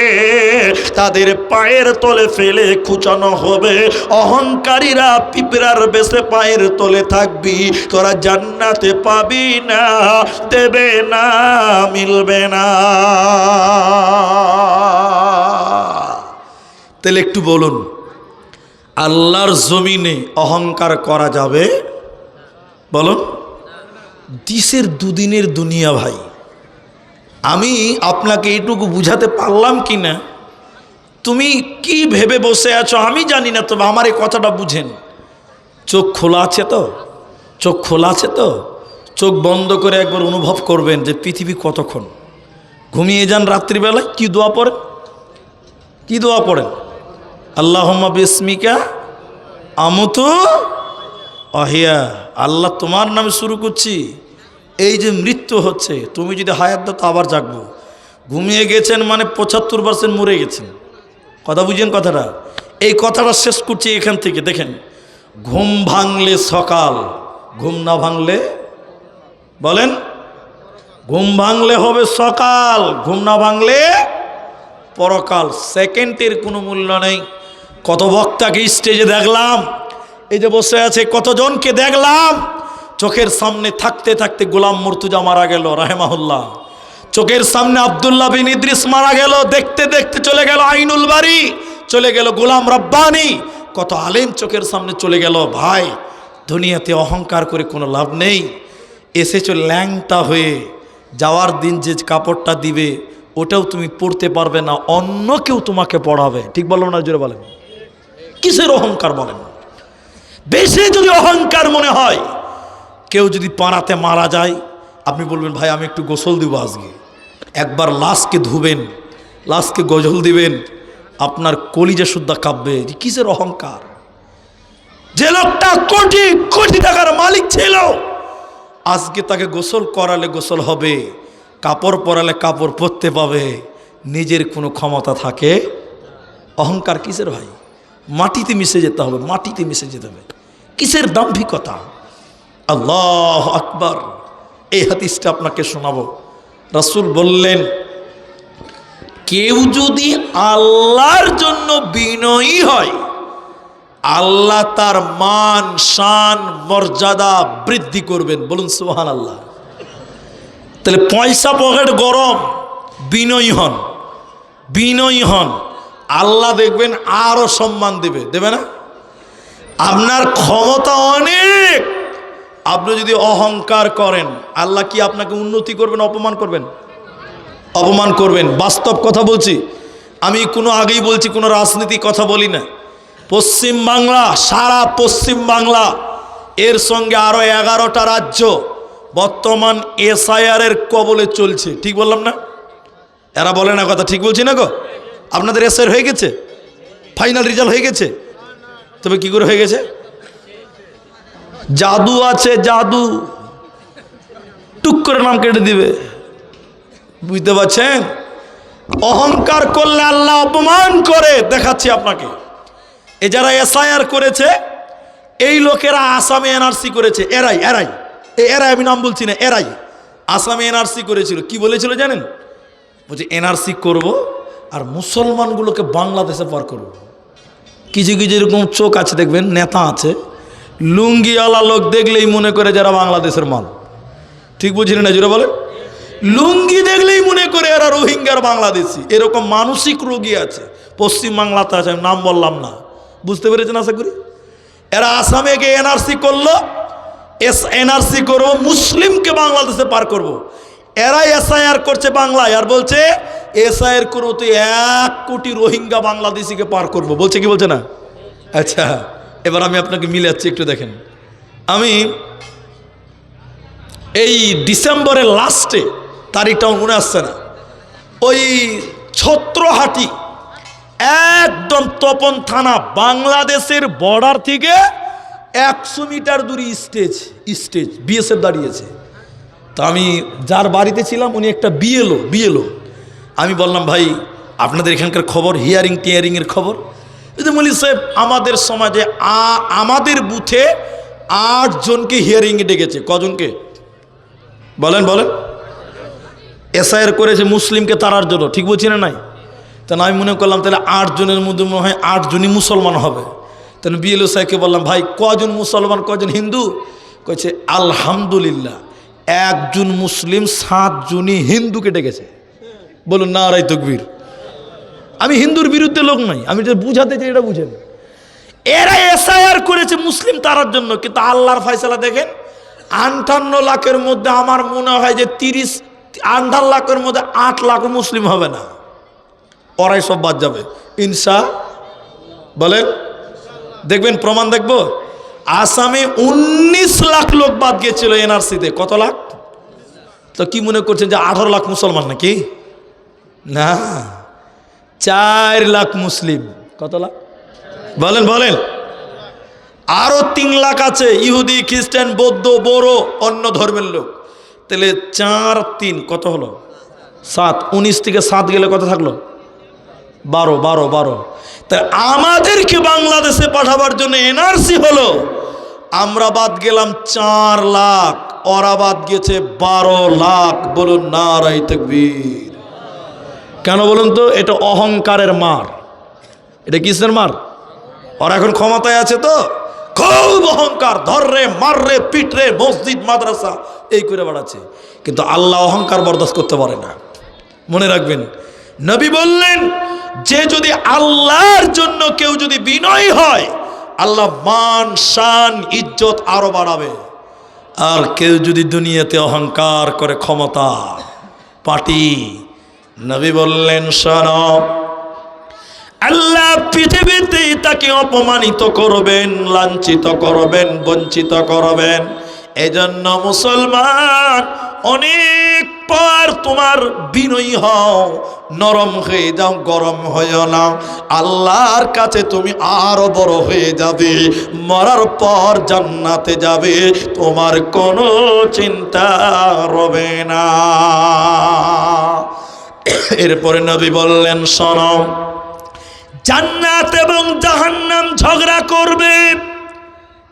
তাদের পায়ের তলে ফেলে খুঁচানো হবে। অহংকারীরা পিঁপড়ার বেশে পায়ের তলে থাকবি, তোরা জান্নাতে পাবি না, দেবে না, মিলবে না। তাহলে একটু বলুন, আল্লাহর জমিনে অহংকার করা যাবে? বলুন। দিশের দুদিনের দুনিয়া ভাই। আমি আপনাকে এইটুকু বুঝাতে পারলাম কি না, তুমি কি ভেবে বসে আছো আমি জানি না, তবে আমার এই কথাটা বুঝেন। চোখ খোলা আছে তো? চোখ খোলা আছে তো? চোখ বন্ধ করে একবার অনুভব করবেন যে পৃথিবী কতক্ষণ। ঘুমিয়ে যান রাত্রিবেলায়, কি দোয়া পড়েন? কি দোয়া পড়েন? আল্লাহুম্মা বিসমিকা আমুতু আহিয়া। আল্লাহ তোমার নামে শুরু করছি। এই যে মৃত্যু হচ্ছে, তুমি যদি হায়াত দাও তো আবার জাগবো। ঘুমিয়ে গেছেন মানে 75% মরে গেছেন। কথা বুঝেন কথাটা? এই কথাটা শেষ করছি এখান থেকে। দেখেন, ঘুম ভাঙলে সকাল, ঘুম না ভাঙলে, বলেন, ঘুম ভাঙলে হবে সকাল, ঘুম না ভাঙলে পরকাল। সেকেন্ডের কোনো মূল্য নেই। কত বক্তাকে স্টেজে দেখলাম, এই যে বসে আছে কতজনকে দেখলাম, চোখের সামনে থাকতে থাকতে গোলাম মুর্তুজা মারা গেল রাহেমাহুল্লাহ, চোখের সামনে আব্দুল্লাহ বিন ইদ্রিস মারা গেল, দেখতে দেখতে চলে গেল আইনুল বারি, চলে গেল গোলাম রব্বানি, কত আলেম চোখের সামনে চলে গেল। ভাই, দুনিয়াতে অহংকার করে কোনো লাভ নেই। এসেছো ল্যাংটা হয়ে, যাওয়ার দিন যে কাপড়টা দিবে ওটাও তুমি পড়তে পারবে না, অন্য কেউ তোমাকে পড়াবে। ঠিক বললাম না? জোরে বলেন। কিসের অহংকার বলেন? বেশি যদি অহংকার মনে হয়, কেউ যদি পাড়াতে মারা যায়, আপনি বলবেন ভাই আমি একটু গোসল দিব আজকে। একবার লাশকে ধুবেন, লাশকে গজল দিবেন, আপনার কলিজা শুদ্ধা কাঁপবে। কিসের অহংকার? যে লোকটা কোটি কোটি টাকার মালিক ছিল, আজকে তাকে গোসল করালে গোসল হবে, কাপড় পরালে কাপড় পরতে পাবে, নিজের কোনো ক্ষমতা থাকে? অহংকার কিসের ভাই? মাটিতে মিশে যেতে হবে, মাটিতে মিশে যেতে হবে। কিসের দাম্ভিকতা? আল্লাহ আকবার। এই হাদিসটা আপনাকে শোনাবো। রাসূল বললেন, কেউ যদি আল্লাহর জন্য বিনয়ী হয়, আল্লাহ তার মান শান মর্যাদা বৃদ্ধি করবেন। বলুন সুবহানাল্লাহ। তাহলে পয়সা পকেট গরম, বিনয়ী হন, বিনয়ী হন, আল্লাহ দেখবেন আরো সম্মান দেবে, দেবে না? আপনার ক্ষমতা অনেক, আপনি যদি অহংকার করেন, আল্লাহ কি আপনাকে উন্নতি করবেন, অপমান করবেন? অপমান করবেন। বাস্তব কথা বলছি আমি, কোনো আগেই বলছি, কোনো রাজনীতি কথা বলি না। পশ্চিম বাংলা, সারা পশ্চিম বাংলা, এর সঙ্গে আরো 11টা রাজ্য বর্তমান SIR এর কবলে চলছে। ঠিক বললাম না? এরা বলে না কথা, ঠিক বলছি না গো? আপনাদের SIR হয়ে গেছে, ফাইনাল রেজাল্ট হয়ে গেছে, তবে কি করে হয়ে গেছে? জাদু আছে, জাদু, টুক করে নাম কেটে দিবে। বুঝতে পারছেন? অহংকার করলে আল্লাহ অপমান করে। দেখাচ্ছি আপনাকে। এ যারা SIR করেছে, এই লোকেরা আসামে NRC করেছে। এরাই আমি নাম বলছি না, এরাই আসামে NRC করেছিল। কি বলেছিল জানেন? বলছে NRC করব আর মুসলমানগুলোকে বাংলাদেশে পার করব। কিছু কিছু এরকম চোখ আছে, দেখবেন নেতা আছে, লুঙ্গিওয়ালা লোক দেখলেই মনে করে যারা বাংলাদেশের মাল। ঠিক বুঝলেন না? জোরে বলেন। লুঙ্গি দেখলেই মনে করে এরা রোহিঙ্গার বাংলাদেশি। এরকম মানসিক রোগী আছে পশ্চিম বাংলাতে আছে, আমি নাম বললাম না, বুঝতে পেরেছেন আশা করি। এরা আসামে গিয়ে এনআরসি করলো, এনআরসি করবো, মুসলিমকে বাংলাদেশে পার করব। এরা এসআইআর করছে বাংলায়, আর বলছে এসআইআর করবো তো 1 কোটি রোহিঙ্গা বাংলাদেশিকে পার করব, বলছে কি বলছে না? আচ্ছা, এবার আমি আপনাকে মিলাচ্ছি, একটু দেখেন। আমি এই ডিসেম্বরের লাস্টে, তারিখটা মনে আসছে না, ওই ছত্রহাটি একদম তপন থানা, বাংলাদেশের বর্ডার থেকে 100 মিটার দূরে স্টেজ বিএসএফ দাঁড়িয়েছে। তা আমি যার বাড়িতে ছিলাম উনি একটা বিএলও। আমি বললাম, ভাই আপনাদের এখানকার খবর, টিয়ারিংয়ের খবর? মলি সাহেব, আমাদের সমাজে আমাদের বুথে 8 জনকে হিয়ারিংয়ে ডেকেছে। কজনকে বলেন? এসআইআর করেছে মুসলিমকে তাড়ার জন্য, ঠিক বলছি না? নাই? তাহলে আমি মনে করলাম তাহলে 8 জনের মধ্যে মনে হয় 8 জনই মুসলমান হবে। তাহলে বিএলও সাহেবকে বললাম, ভাই কজন মুসলমান কজন হিন্দু? কইছে আলহামদুলিল্লাহ 1 জন মুসলিম 7 জনই হিন্দুকে ডেকেছে। বলুন নারায়ে তাকবীর। আমি হিন্দুর বিরুদ্ধে লোক নাই, আমি যেটা বুঝাতে চাই এটা বুঝেন। এরা এসআইআর করেছে মুসলিম তাড়ার জন্য, কিন্তু আল্লাহর ফয়সালা দেখেন, 58 লাখের মধ্যে আমার মনে হয় যে 58 লাখের মধ্যে 8 লাখ মুসলিম হবে না, ওরাই সব বাদ যাবে বলেন, দেখবেন প্রমাণ দেখবো। আসামে 19 লাখ লোক বাদ গিয়েছিল এনআরসিতে। কত লাখ? তো কি মনে করছেন যে 18 লাখ মুসলমান নাকি? না, 4 লাখ মুসলিম। কত লাখ বলেন? আরো 3 লাখ আছে ইহুদি, খ্রিস্টান, বৌদ্ধ, বড়ো, অন্য ধর্মের লোক। তাহলে 4 3 কত হলো? 7। 19 থেকে 7 গেলে কত থাকলো? 12। তাই আমাদেরকে বাংলাদেশে পাঠাবার জন্য এনআরসি হলো, আমরা বাদ গেলাম 4 লাখ, ওরা বাদ গেছে 12 লাখ। বলুন নারায়ে তাকবীর। কেন বলুন তো? এটা অহংকারের মার। এটা কিসের মার? ওরা এখন ক্ষমতায় আছে তো খুব অহংকার, ধররে মাররে পিটরে মসজিদ মাদ্রাসা এই করে বেড়াচ্ছে, কিন্তু আল্লাহ অহংকার বরদাস্ত করতে পারে না। মনে রাখবেন, নবী বললেন যে যদি আল্লাহর জন্য কেউ যদি বিনয়ী হয়, আল্লাহ মান শান ইজ্জত আরো বাড়াবে। আর কেউ যদি দুনিয়াতে অহংকার করে, ক্ষমতা পার্টি, নবী বললেন শোনো, আল্লাহ পৃথিবীতে তাকে অপমানিত করবেন, লাঞ্ছিত করবেন, বঞ্চিত করবেন। এজন্য মুসলমান অনেক পর তোমার বিনয়ী হও, নরম হয়ে যাও, গরম হয়েও না। আল্লাহর কাছে তুমি আরো বড় হয়ে যাবে, মরার পর জান্নাতে যাবে, তোমার কোনো চিন্তা রবে না। এরপরে নবী বললেন শোনো, জান্নাত এবং জাহান্নাম ঝগড়া করবে।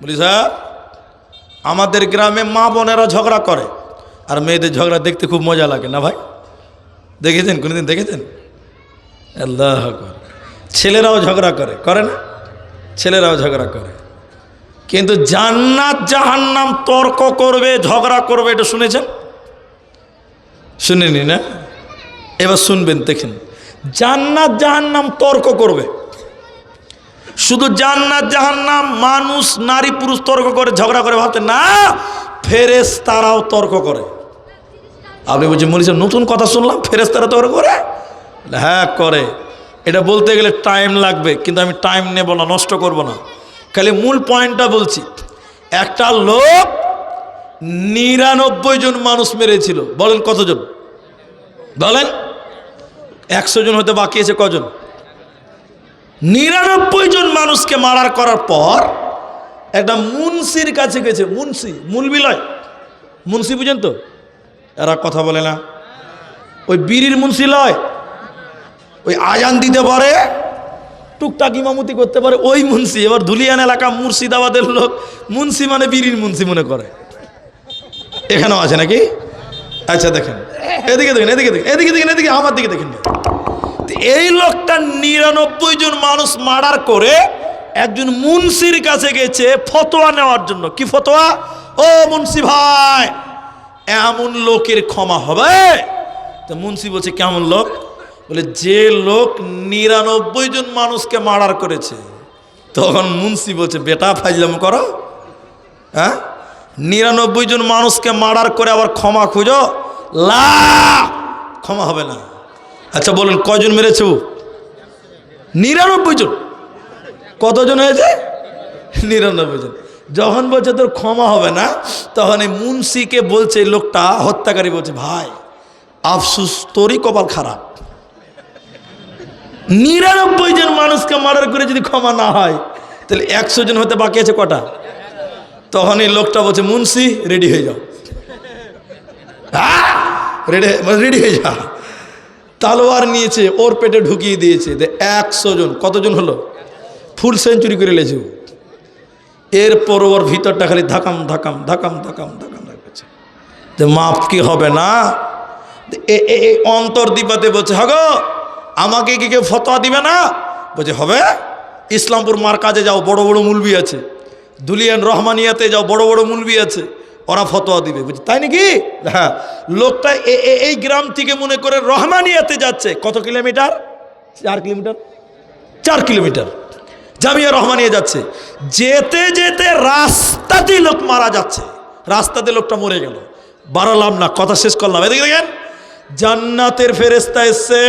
বলি স্যার, আমাদের গ্রামে মা বোনেরা ঝগড়া করে, আর মেয়েদের ঝগড়া দেখতে খুব মজা লাগে না ভাই? দেখেছেন? কোনোদিন দেখেছেন? আল্লাহ আকবার। ছেলেরাও ঝগড়া করে না? ছেলেরাও ঝগড়া করে, কিন্তু জান্নাত জাহান্নাম তর্ক করবে, ঝগড়া করবে, এটা শুনেছেন? শুনেনি না? এবার শুনবেন, দেখেন। জান্নাত জাহান্নাম তর্ক করবে। শুধু জান্নাত জাহান্নাম মানুষ নারী পুরুষ তর্ক করে, ঝগড়া করে ভাবতে না, ফেরেশতারাও তর্ক করে। আপনি বলছেন মৌলভী সাহেব নতুন কথা শুনলাম, ফেরেশতারা তর্ক করে? হ্যাঁ করে। এটা বলতে গেলে টাইম লাগবে, কিন্তু আমি টাইম নেব না, নষ্ট করব না, খালি মূল পয়েন্টটা বলছি। একটা লোক 99 জন মানুষ মেরেছিল। বলেন কতজন? বলেন। 100 জন হতে বাকি আছে কজন? 99 জন মানুষকে মারার করার পর একটা মুন্সির কাছে গেছে। মুন্সি, মুলবি লয়, মুন্সি বুঝেন তো? এরা কথা বলে না, ওই বিড়ির মুন্সি লয়, ওই আজান দিতে পারে, টুকটাক ইমামতি করতে পারে, ওই মুন্সি। এবার ধুলিয়ান এলাকা মুর্শিদাবাদের লোক মুন্সি মানে বিড়ির মুন্সি মনে করে। এখানেও আছে নাকি? আচ্ছা দেখেন, এদিকে দেখেন, এদিকে দেখেন, এদিকে দেখেন, এদিকে আমার দিকে দেখেন। এই লোকটা 99 জন মানুষ মার্ডার করে একজন মুন্সির কাছে গেছে ফতোয়া নেওয়ার জন্য। কি ফতোয়া? ও মুন্সি ভাই, এমন লোকের ক্ষমা হবে? তো মুন্সি বলছে কেমন লোক? বলে যে লোক 99 জন মানুষকে মার্ডার করেছে। তখন মুন্সি বলছে বেটা ফাইজলাম করো, হ্যাঁ 99 জন মানুষকে মার্ডার করে আবার ক্ষমা খুঁজো, লা ক্ষমা হবে না। আচ্ছা বলুন কয়জন মেরেছে ও? 99 জন। কতজন হয়েছে? 99 জন। যখন বলছে তোর ক্ষমা হবে না, তখন এই মুন্সিকে বলছে, লোকটা হত্যাকারী বলছে ভাই আফসুস তোরই কপাল খারাপ, 99 জন মানুষকে মার্ডার করে যদি ক্ষমা না হয় তাহলে 100 জন হতে বাকি আছে কটা? তখন এই লোকটা বলছে মুন্সি রেডি হয়ে যাও, রেডি হয়ে যা। তালোয়ার নিয়েছে, ওর পেটে ঢুকিয়ে দিয়েছে। 100 জন, কতজন হলো? ফুল সেঞ্চুরি করে লেছে। এরপর ওর ভিতরটা খালি ধাকাম ধাকাম ধাকাম ধাকাম ধাকাম লাগছে যে মাপ কি হবে না। অন্তর দিপাতে বলছে হাগো আমাকে কি কেউ ফতোয়া দিবে না? বলছে হবে। ইসলামপুর মার্কাজে যাও, বড় বড় মুলবি আছে। দুলিয়ান রহমানিয়াতে যাও, বড় বড় মুলবি আছে, ওরা ফতোয়া দিবে। বলছে তাই নাকি? হ্যাঁ। লোকটা এই গ্রাম থেকে মনে করে রহমানিয়াতে যাচ্ছে, কত kilometre? 4 kilometre. 4 kilometre Jamia Rahmania যাচ্ছে। যেতে যেতে রাস্তাতেই লোক মারা যাচ্ছে, রাস্তাতে লোকটা মরে গেল। বাড়ালাম না, কথা শেষ করলাম। এদিকে দেখেন, জান্নাতের ফেরেশতা এসছে,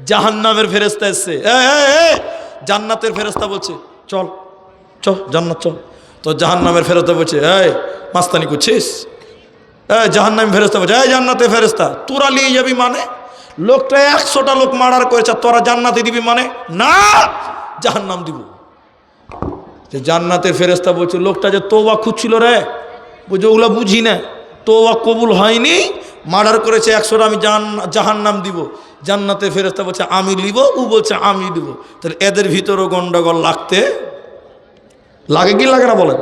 জাহান্নামের ফেরেশতা এসছে। জান্নাতের ফেরেশতা বলছে চল চল জান্নাত চল। তো জাহান্নামের ফেরেশতা বলছে এই মাস্তানি করছিস? জাহান্নামী ফেরেশতা বলছে এই জান্নাতের ফেরেশতা তোরা নিয়ে যাবি মানে? লোকটা 100টা লোক মার্ডার করেছে, তোরা জান্নাতে দিবি মানে? না, জাহান্নাম দিব। যে জান্নাতের ফেরেশতা বলছে লোকটা যে তওবা খুঁজছিল রে, বুঝে ওগুলো বুঝি না, তওবা কবুল হয়নি, মার্ডার করেছে 100টা, আমি জাহান্নাম দিব। জান্নাতের ফেরেশতা বলছে আমি লিব, ও বলছে আমি দিব। তাহলে এদের ভিতরও গন্ডগোল লাগতে লাগে কি লাগে না বলেন?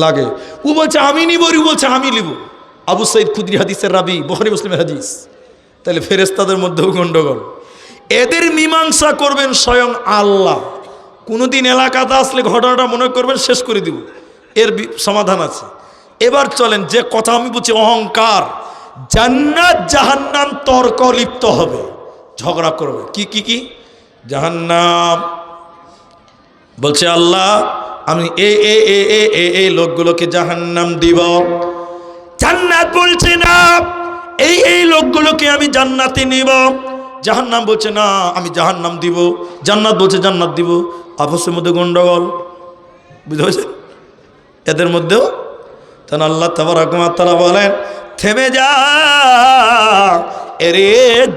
লাগে। ও বলছে আমি নিব, ও বলছে আমি লিব। আবু সাইদ খুদরি হাদিসের রাবি, বুখারী মুসলিমের হাদিস। তাহলে ফেরেশতাদের মধ্যেও গন্ডগোল। এদের মীমাংসা করবেন স্বয়ং আল্লাহ। কোনোদিন এলাকাতে আসলে ঘটনাটা মনে করবেন শেষ করে দিব, এর সমাধান আছে। এবার চলেন, যে কথা আমি বলছি অহংকার, জান্নাত জাহান্নাম তর্ক লিপ্ত হবে, ঝগড়া করবে। কি কি কি? জাহান্নাম বলছে আল্লাহ আমি এই লোকগুলোকে জাহান্নাম দিব। জান্নাত বলছে না এই লোকগুলোকে আমি জান্নাতে নিব। জাহান্নাম বলছে না আমি জাহান্নাম দিব। জান্নাত বলছে জান্নাত দিব। আপসের মধ্যে গন্ডগোল, বুঝতে পারছেন? এদের মধ্যেও তখন আল্লাহ তাবারক ওয়া তাআলা বলেন থেমে যা এরে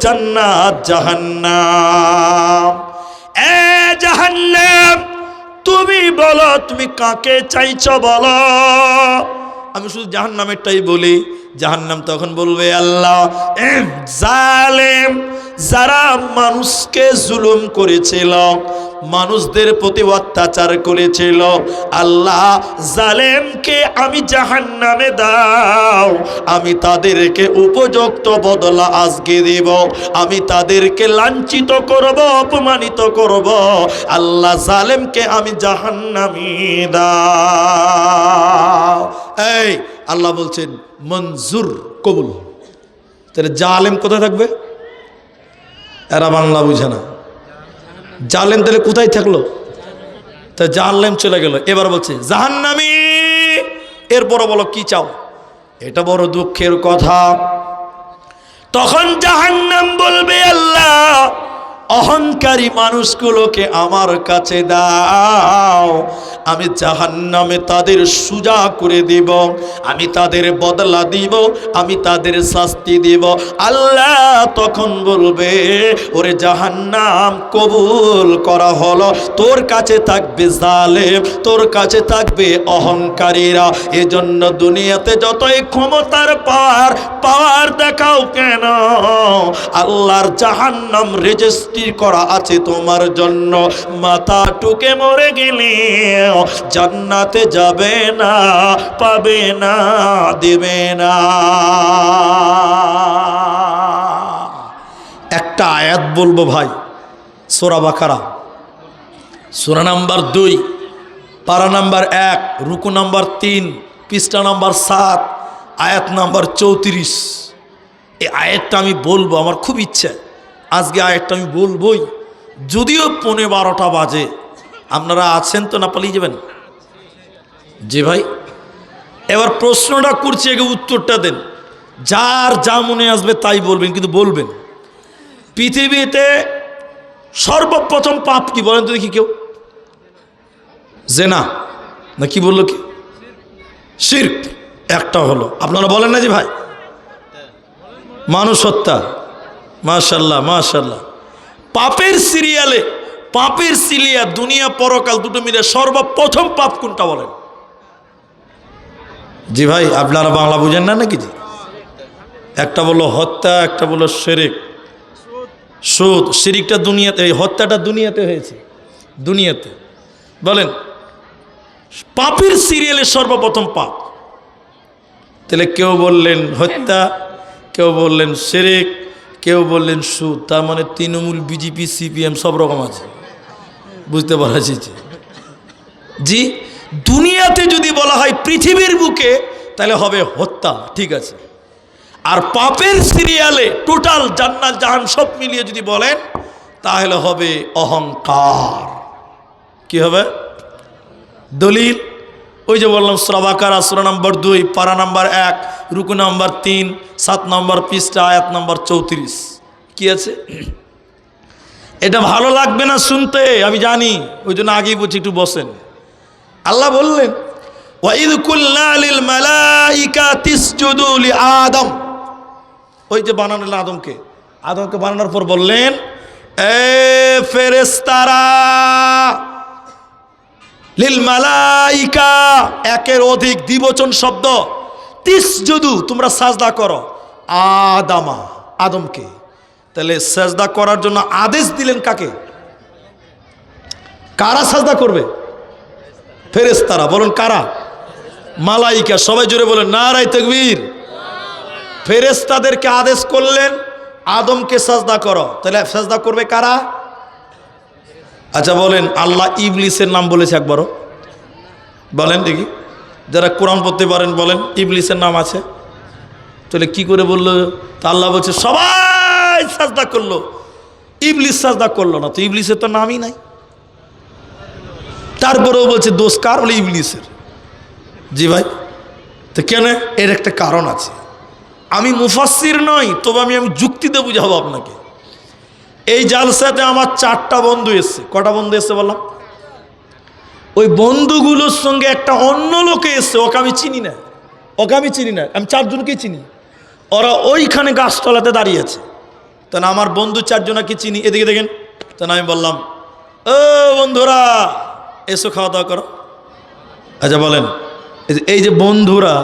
জান্নাত জাহান্নাম। এ জাহান্নাম তুমি বলো তুমি কাকে চাইছো বলো, আমি শুধু জাহান্নামেরটাই বলি। জাহান্নাম তখন বলবে আল্লাহ জালেম, যারা মানুষকে জুলুম করেছিল, মানুষদের প্রতি অত্যাচার করেছিল, আল্লাহ জালেমকে আমি জাহান্নামে দাও, আমি তাদেরকে উপযুক্ত বদলা আজকে দেব, আমি তাদেরকে লাঞ্ছিত করব, অপমানিত করব। আল্লাহ জালেমকে আমি জাহান্নামে দাও। এই আল্লাহ বলছেন মঞ্জুর, কবুল। তাহলে জালেম কোথায় থাকবে? এরা বাংলা বুঝে না। জালেম তাহলে কোথায় থাকলো? তা জালেম চলে গেল। এবার বলছে জাহান্নামী। এরপর বলো কি চাও? এটা বড় দুঃখের কথা। তখন জাহান্নাম বলবে আল্লাহ অহংকারী মানুষগুলোকে আমার কাছে দাও, আমি জাহান্নামে তাদের সুজা করে দিব, আমি তাদের বদলা দিব, আমি তাদের শাস্তি দিব। আল্লাহ তখন বলবে ওরে জাহান্নাম কবুল করা হলো, তোর কাছে থাকবে জালেম, তোর কাছে থাকবে অহংকারীরা। এজন্য দুনিয়াতে যতই ক্ষমতার পাওয়ার দেখাও কেন, আল্লাহর জাহান্নাম রেজিস্ট্রি করা আছে তোমার জন্য। মাথা টুকে মরে গেলে জান্নাতে যাবে না, পাবে না, দেবে না। একটা আয়াত বলবো ভাই, সূরা বাকারা, সূরা নাম্বার 2, পারা নাম্বার 1, রুকু নাম্বার 3, পৃষ্ঠা নাম্বার 7, আয়াত নাম্বার 34। এই আয়াতটা আমি বলবো, আমার খুব ইচ্ছা আজকে আয়াতটা আমি বলবোই, যদিও 11:15 বাজে। আপনারা আছেন তো, না পালিয়ে যাবেন? জি ভাই, এবার প্রশ্নটা করছি, আগে উত্তরটা দেন। যার যা মনে আসবে তাই বলবেন, কিন্তু বলবেন পৃথিবীতে সর্বপ্রথম পাপ কি বলেন তো দেখি? কেউ জেনা না কি বললো? কি শিরক? একটা হলো। আপনারা বলেন না যে ভাই? মানুষ হত্যা। মাশাল্লাহ মাশাল্লাহ। পাপের সিরিয়ালে, পাপের সিরিয়া দুনিয়া পরকাল দুটো মিলে সর্বপ্রথম পাপ কোনটা বলেন? জি ভাই, আপনারা বাংলা বুঝেন না নাকি? জি, একটা বললো হত্যা, একটা বললো শিরক। সুদ, শিরকটা দুনিয়াতে, এই হত্যাটা দুনিয়াতে হয়েছে, দুনিয়াতে। বলেন পাপের সিরিয়ালে সর্বপ্রথম পাপ। তাহলে কেউ বললেন হত্যা, কেউ বললেন শিরক, কেউ বললেন সুদ। তার মানে তৃণমূল, বিজেপি, সিপিএম সব রকম আছে, বুঝতে পারছি। জি, দুনিয়াতে যদি বলা হয় পৃথিবীর বুকে, তাহলে হবে হত্যা, ঠিক আছে। আর পাপের সিরিয়ালে টোটাল জান্নাত জাহান সব মিলিয়ে যদি বলেন, তাহলে হবে অহংকার। কি হবে? দলিল ওই যে বললাম, সূরা বাকারা সূরা নম্বর 2 পারা নম্বর 1 রুকু নম্বর 3 7 নম্বর পৃষ্ঠা আয়াত নম্বর 34। কি আছে? এটা ভালো লাগবে না শুনতে, আমি জানি, ওই জন্য আগেই বলছি একটু বসেন। আল্লাহ বললেন ওয়াইদ কুলনা লিল মালাইকাতি ইসজুদু লি আদম। ওই যে বানালেন আদমকে, আদমকে বানানোর পর বললেন এ ফেরেশতারা, লিল মালাইকা একের অধিক দ্বিবচন শব্দ, তিসজুদু তোমরা সাজদা করো, আদামা আদমকে। তাহলে সাজদা করার জন্য আদেশ দিলেন কাকে? কারা সাজদা করবে? ফেরেশতারা। বলুন কারা? মালাইকা। সবাই জোরে বলেন নারায়ে তাকবীর। ফেরেশতাদেরকে আদেশ করলেন আদমকে সাজদা করো, তাহলে সাজদা করবে কারা? আচ্ছা বলেন, আল্লাহ ইবলিসের নাম বলেছে একবারও? বলেন দেখি, যারা কোরআন পড়তে পারেন বলেন ইবলিসের নাম আছে? তাহলে কি করে বললো? তা আল্লাহ বলছে সবাই সাজদা করলো, ইবলিস সাজদা করলো না, তো ইবলিসের তো নামই নাই। তারপরেও বলছে দোষ কার? বলে ইবলিসের। জি ভাই, তো কেন? এর একটা কারণ আছে। আমি মুফাসসির নই, তবে আমি যুক্তিতে বুঝাবো আপনাকে। এই জালসাতে আমার 4টা বন্ধু এসছে। কটা বন্ধু এসছে বললাম? ওই বন্ধুগুলোর সঙ্গে একটা অন্য লোকে এসছে, ওকে আমি চিনি না, ওকে আমি চিনি না, আমি 4 জনকেই চিনি। ওরা ওইখানে গাছতলাতে দাঁড়িয়ে আছে। তখন আমার বন্ধু 4 জনকে চিনি, এদিকে দেখেন। তখন আমি বললাম ও বন্ধুরা এসো খাওয়া দাওয়া করো। আচ্ছা বলেন, এই যে বন্ধুরা,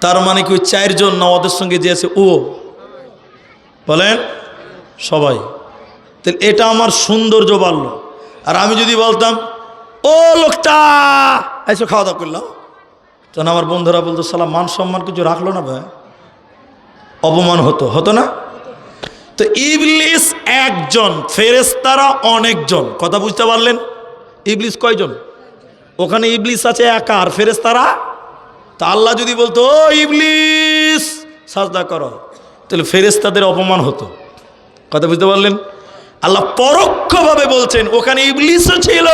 তার মানে কি ওই 4 জন না ওদের সঙ্গে যে আছে ও? বলেন সবাই। তাহলে এটা আমার সৌন্দর্য বাড়লো। আর আমি যদি বলতাম ও লোকটা এসো খাওয়া দাওয়া করলাম, তখন আমার বন্ধুরা বলতো সালা মান সম্মান কিছু রাখলো না ভাই, অপমান হতো, হতো না? তো ইবলিস একজন, ফেরেশতারা অনেকজন। কথা বুঝতে পারলেন? ইবলিস কয়জন? ওখানে ইবলিস আছে একা, আর ফেরেশতারা। তা আল্লাহ যদি বলতো ও ইবলিস সাজদা করো, তাহলে ফেরেশতাদের অপমান হতো। কথা বুঝতে পারলেন? আল্লাহ পরোক্ষভাবে বলছেন ওখানে ইবলিসও ছিল।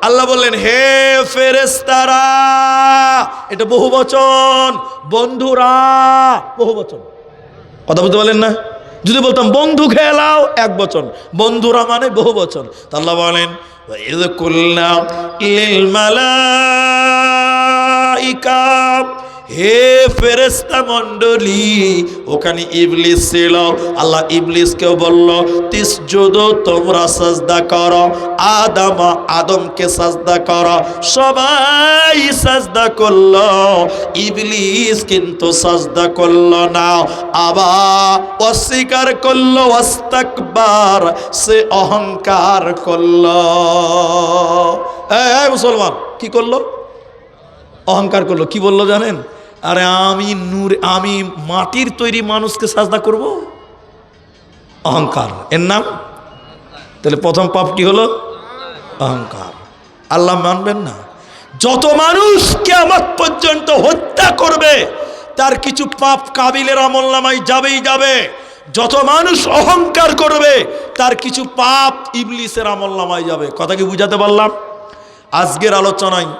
আল্লাহ বললেন হে ফেরেশতারা, এটা বহুবচন, বন্ধুরা বহুবচন। কথা বুঝতে পারলেন না? যদি বলতাম বন্ধু খেলাও এক বচন, বন্ধুরা মানে বহুবচন। তা আল্লাহ বলেন ওয়াইদ কুলনা লিল মালাইকা, হে ফেরেশতা মণ্ডলী, ওখানে ইবলিস ছিল। আল্লাহ ইবলিসকেও বলল তিসজুদু তোমরা সাজদা করো, আদমা আদমকে সাজদা করো। সবাই সাজদা করলো, ইবলিস কিন্তু সাজদা করলো না, আবার অস্বীকার করলো, ওয়াস্তাকবার, সে অহংকার করলো। এই মুসলমান কি করলো? অহংকার করলো। কি বললো জানেন? আরে আমি নূর, আমি মাটির তৈরি মানুষকে সাজদা করব? অহংকার এর নাম। তাহলে প্রথম পাপ কি হলো? অহংকার। আল্লাহ মানবেন না। যত মানুষ কিয়ামত পর্যন্ত হত্যা করবে তার কিছু পাপ কাবিলের আমলনামায় যাবেই যাবে। যত মানুষ অহংকার করবে তার কিছু পাপ ইবলিসের আমলনামায় যাবে। কথা কি বুঝাতে পারলাম? আজকের আলোচনায়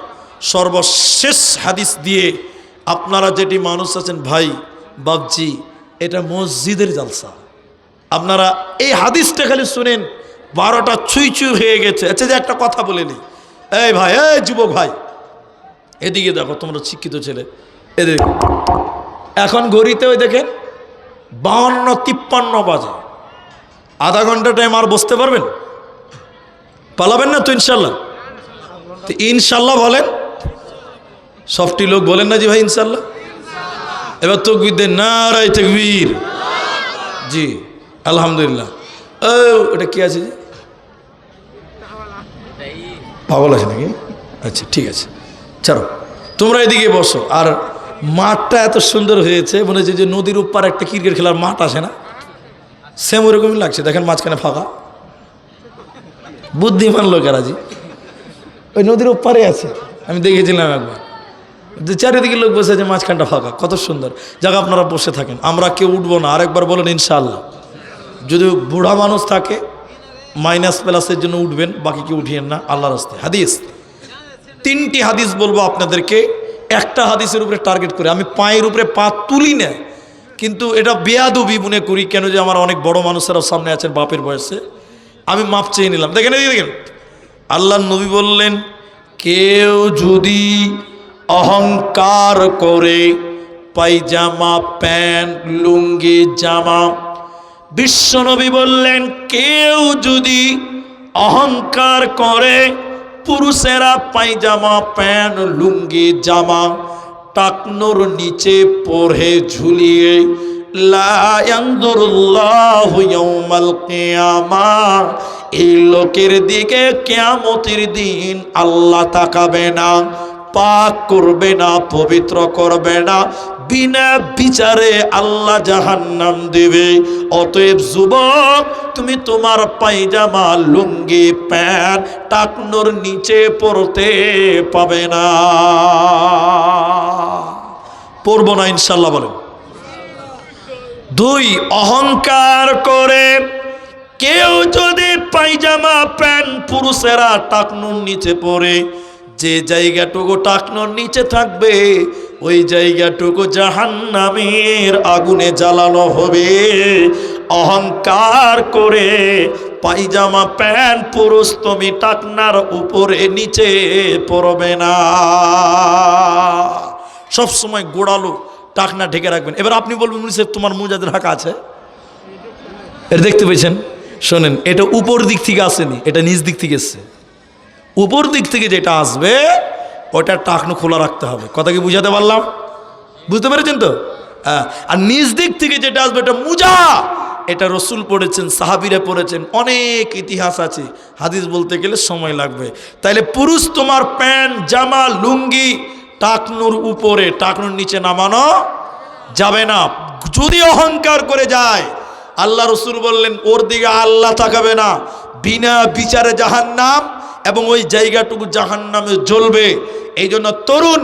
সর্বশেষ হাদিস দিয়ে আপনারা যেটি মানুষ আছেন ভাই বাবজি, এটা মসজিদের জালসা। আপনারা এই হাদিসটা খালি শুনেন 12টা ছুঁই হয়ে গেছে। আচ্ছা, যে একটা কথা বলে নি, এই ভাই, এই যুবক ভাই, এদিকে দেখো, তোমরা শিক্ষিত ছেলে, এদিকে। এখন ঘড়িতে ওই দেখেন 52-53 বাজে। আধা ঘন্টা টাইম আর বসতে পারবেন? পালাবেন না তো ইনশাল্লাহ? তো ইনশাল্লাহ বলেন। সফটি লোক বলেন না জি ভাই ইনশাল্লাহ। এবার তাকবীর দেন, নারায়ে তাকবীর। জি আলহামদুলিল্লাহ। এটা কি আছে? পাগল আছে নাকি? আচ্ছা ঠিক আছে, চলো তোমরা এদিকে বসো। আর মাঠটা এত সুন্দর হয়েছে, মনে হচ্ছে যে নদীর উপর একটা ক্রিকেট খেলার মাঠ আসে না, সেম ওরকমই লাগছে। দেখেন মাঝখানে ফাঁকা, বুদ্ধিমান লোকেরা জি ওই নদীর ওপারে আছে, আমি দেখেছিলাম একবার। যে চারিদিকে লোক বসে আছে, মাঝখানটা ফাঁকা, কত সুন্দর জায়গা। আপনারা বসে থাকেন, আমরা কেউ উঠবো না। আরেকবার বলেন ইনশাআল্লাহ। যদি বুড়া মানুষ থাকে মাইনাস প্লাসের জন্য উঠবেন, বাকি কেউ উঠিয়েন না আল্লাহর রাস্তায়। হাদিস 3টি হাদিস বলবো আপনাদেরকে, একটা হাদিসের উপরে টার্গেট করে। আমি পায়ের উপরে পা তুলি না, কিন্তু এটা বেয়াদবি মনে করি। কেন যে আমার অনেক বড় মানুষেরাও সামনে আছেন বাপের বয়সে, আমি মাপ চেয়ে নিলাম। দেখেন দেখেন, আল্লাহ নবী বললেন, কেউ যদি অহংকার করে পায়জামা, প্যান্ট, লুঙ্গি, জামা, বিশ্বনবী বললেন, কেউ যদি অহংকার করে, পুরুষেরা পায়জামা, প্যান্ট, লুঙ্গি, জামা টাকনোর নিচে পরে ঝুলিয়ে, লা ইয়ানজুরুল্লাহু ইয়াউমাল কিয়ামাহ, এই লোকের দিকে কিয়ামতের দিন আল্লাহ তাকাবে না, পাক করবে না, পবিত্র করবে না, বিনা বিচারে আল্লাহ জাহান্নাম দেবে। অতএব যুবক, তুমি তোমার পায়জামা, লুঙ্গি, প্যান্ট টাকনোর নিচে পরতে পাবে না। পরবো না ইনশাল্লাহ বলেন। 2, অহংকার করে কেউ যদি পায়জামা, প্যান্ট পুরুষেরা টাকনোর নিচে পরে, যে জায়গাটুকু টাকনোর নিচে থাকবে ওই জায়গাটুকু জাহান্নামের আগুনে জ্বালানো হবে। অহংকার করে পায়জামা, প্যান্ট পুরুষ তুমি টাকনার উপরে নিচে পরবে না। সব সময় গোড়ালো টাকনা ঢেকে রাখবেন। এবার আপনি বলবেন, মুনির তোমার মুজাদের ঢাকা আছে, এটা দেখতে পেয়েছেন? শোনেন, এটা উপর দিক থেকে আসেনি, এটা নিচ দিক থেকে এসছে। উপর দিক থেকে যেটা আসবে ওটা টাকনো খোলা রাখতে হবে। কথা কি বুঝাতে পারলাম? বুঝতে পেরেছেন তো? হ্যাঁ। আর নিজ দিক থেকে যেটা আসবে এটা মুজা। এটা রসুল পড়েছেন, সাহাবীরা পড়েছেন, অনেক ইতিহাস আছে। হাদিস বলতে গেলে সময় লাগবে। তাইলে পুরুষ তোমার প্যান্ট, জামা, লুঙ্গি টাকনুর উপরে, টাকনুর নিচে নামানো যাবে না। যদি অহংকার করে যায়, আল্লাহ রসুল বললেন ওর দিকে আল্লাহ তাকাবে না, বিনা বিচারে জাহান্নাম, এবং ওই জায়গাটুকু জাহান্নামে জ্বলবে। এই জন্য তরুণ,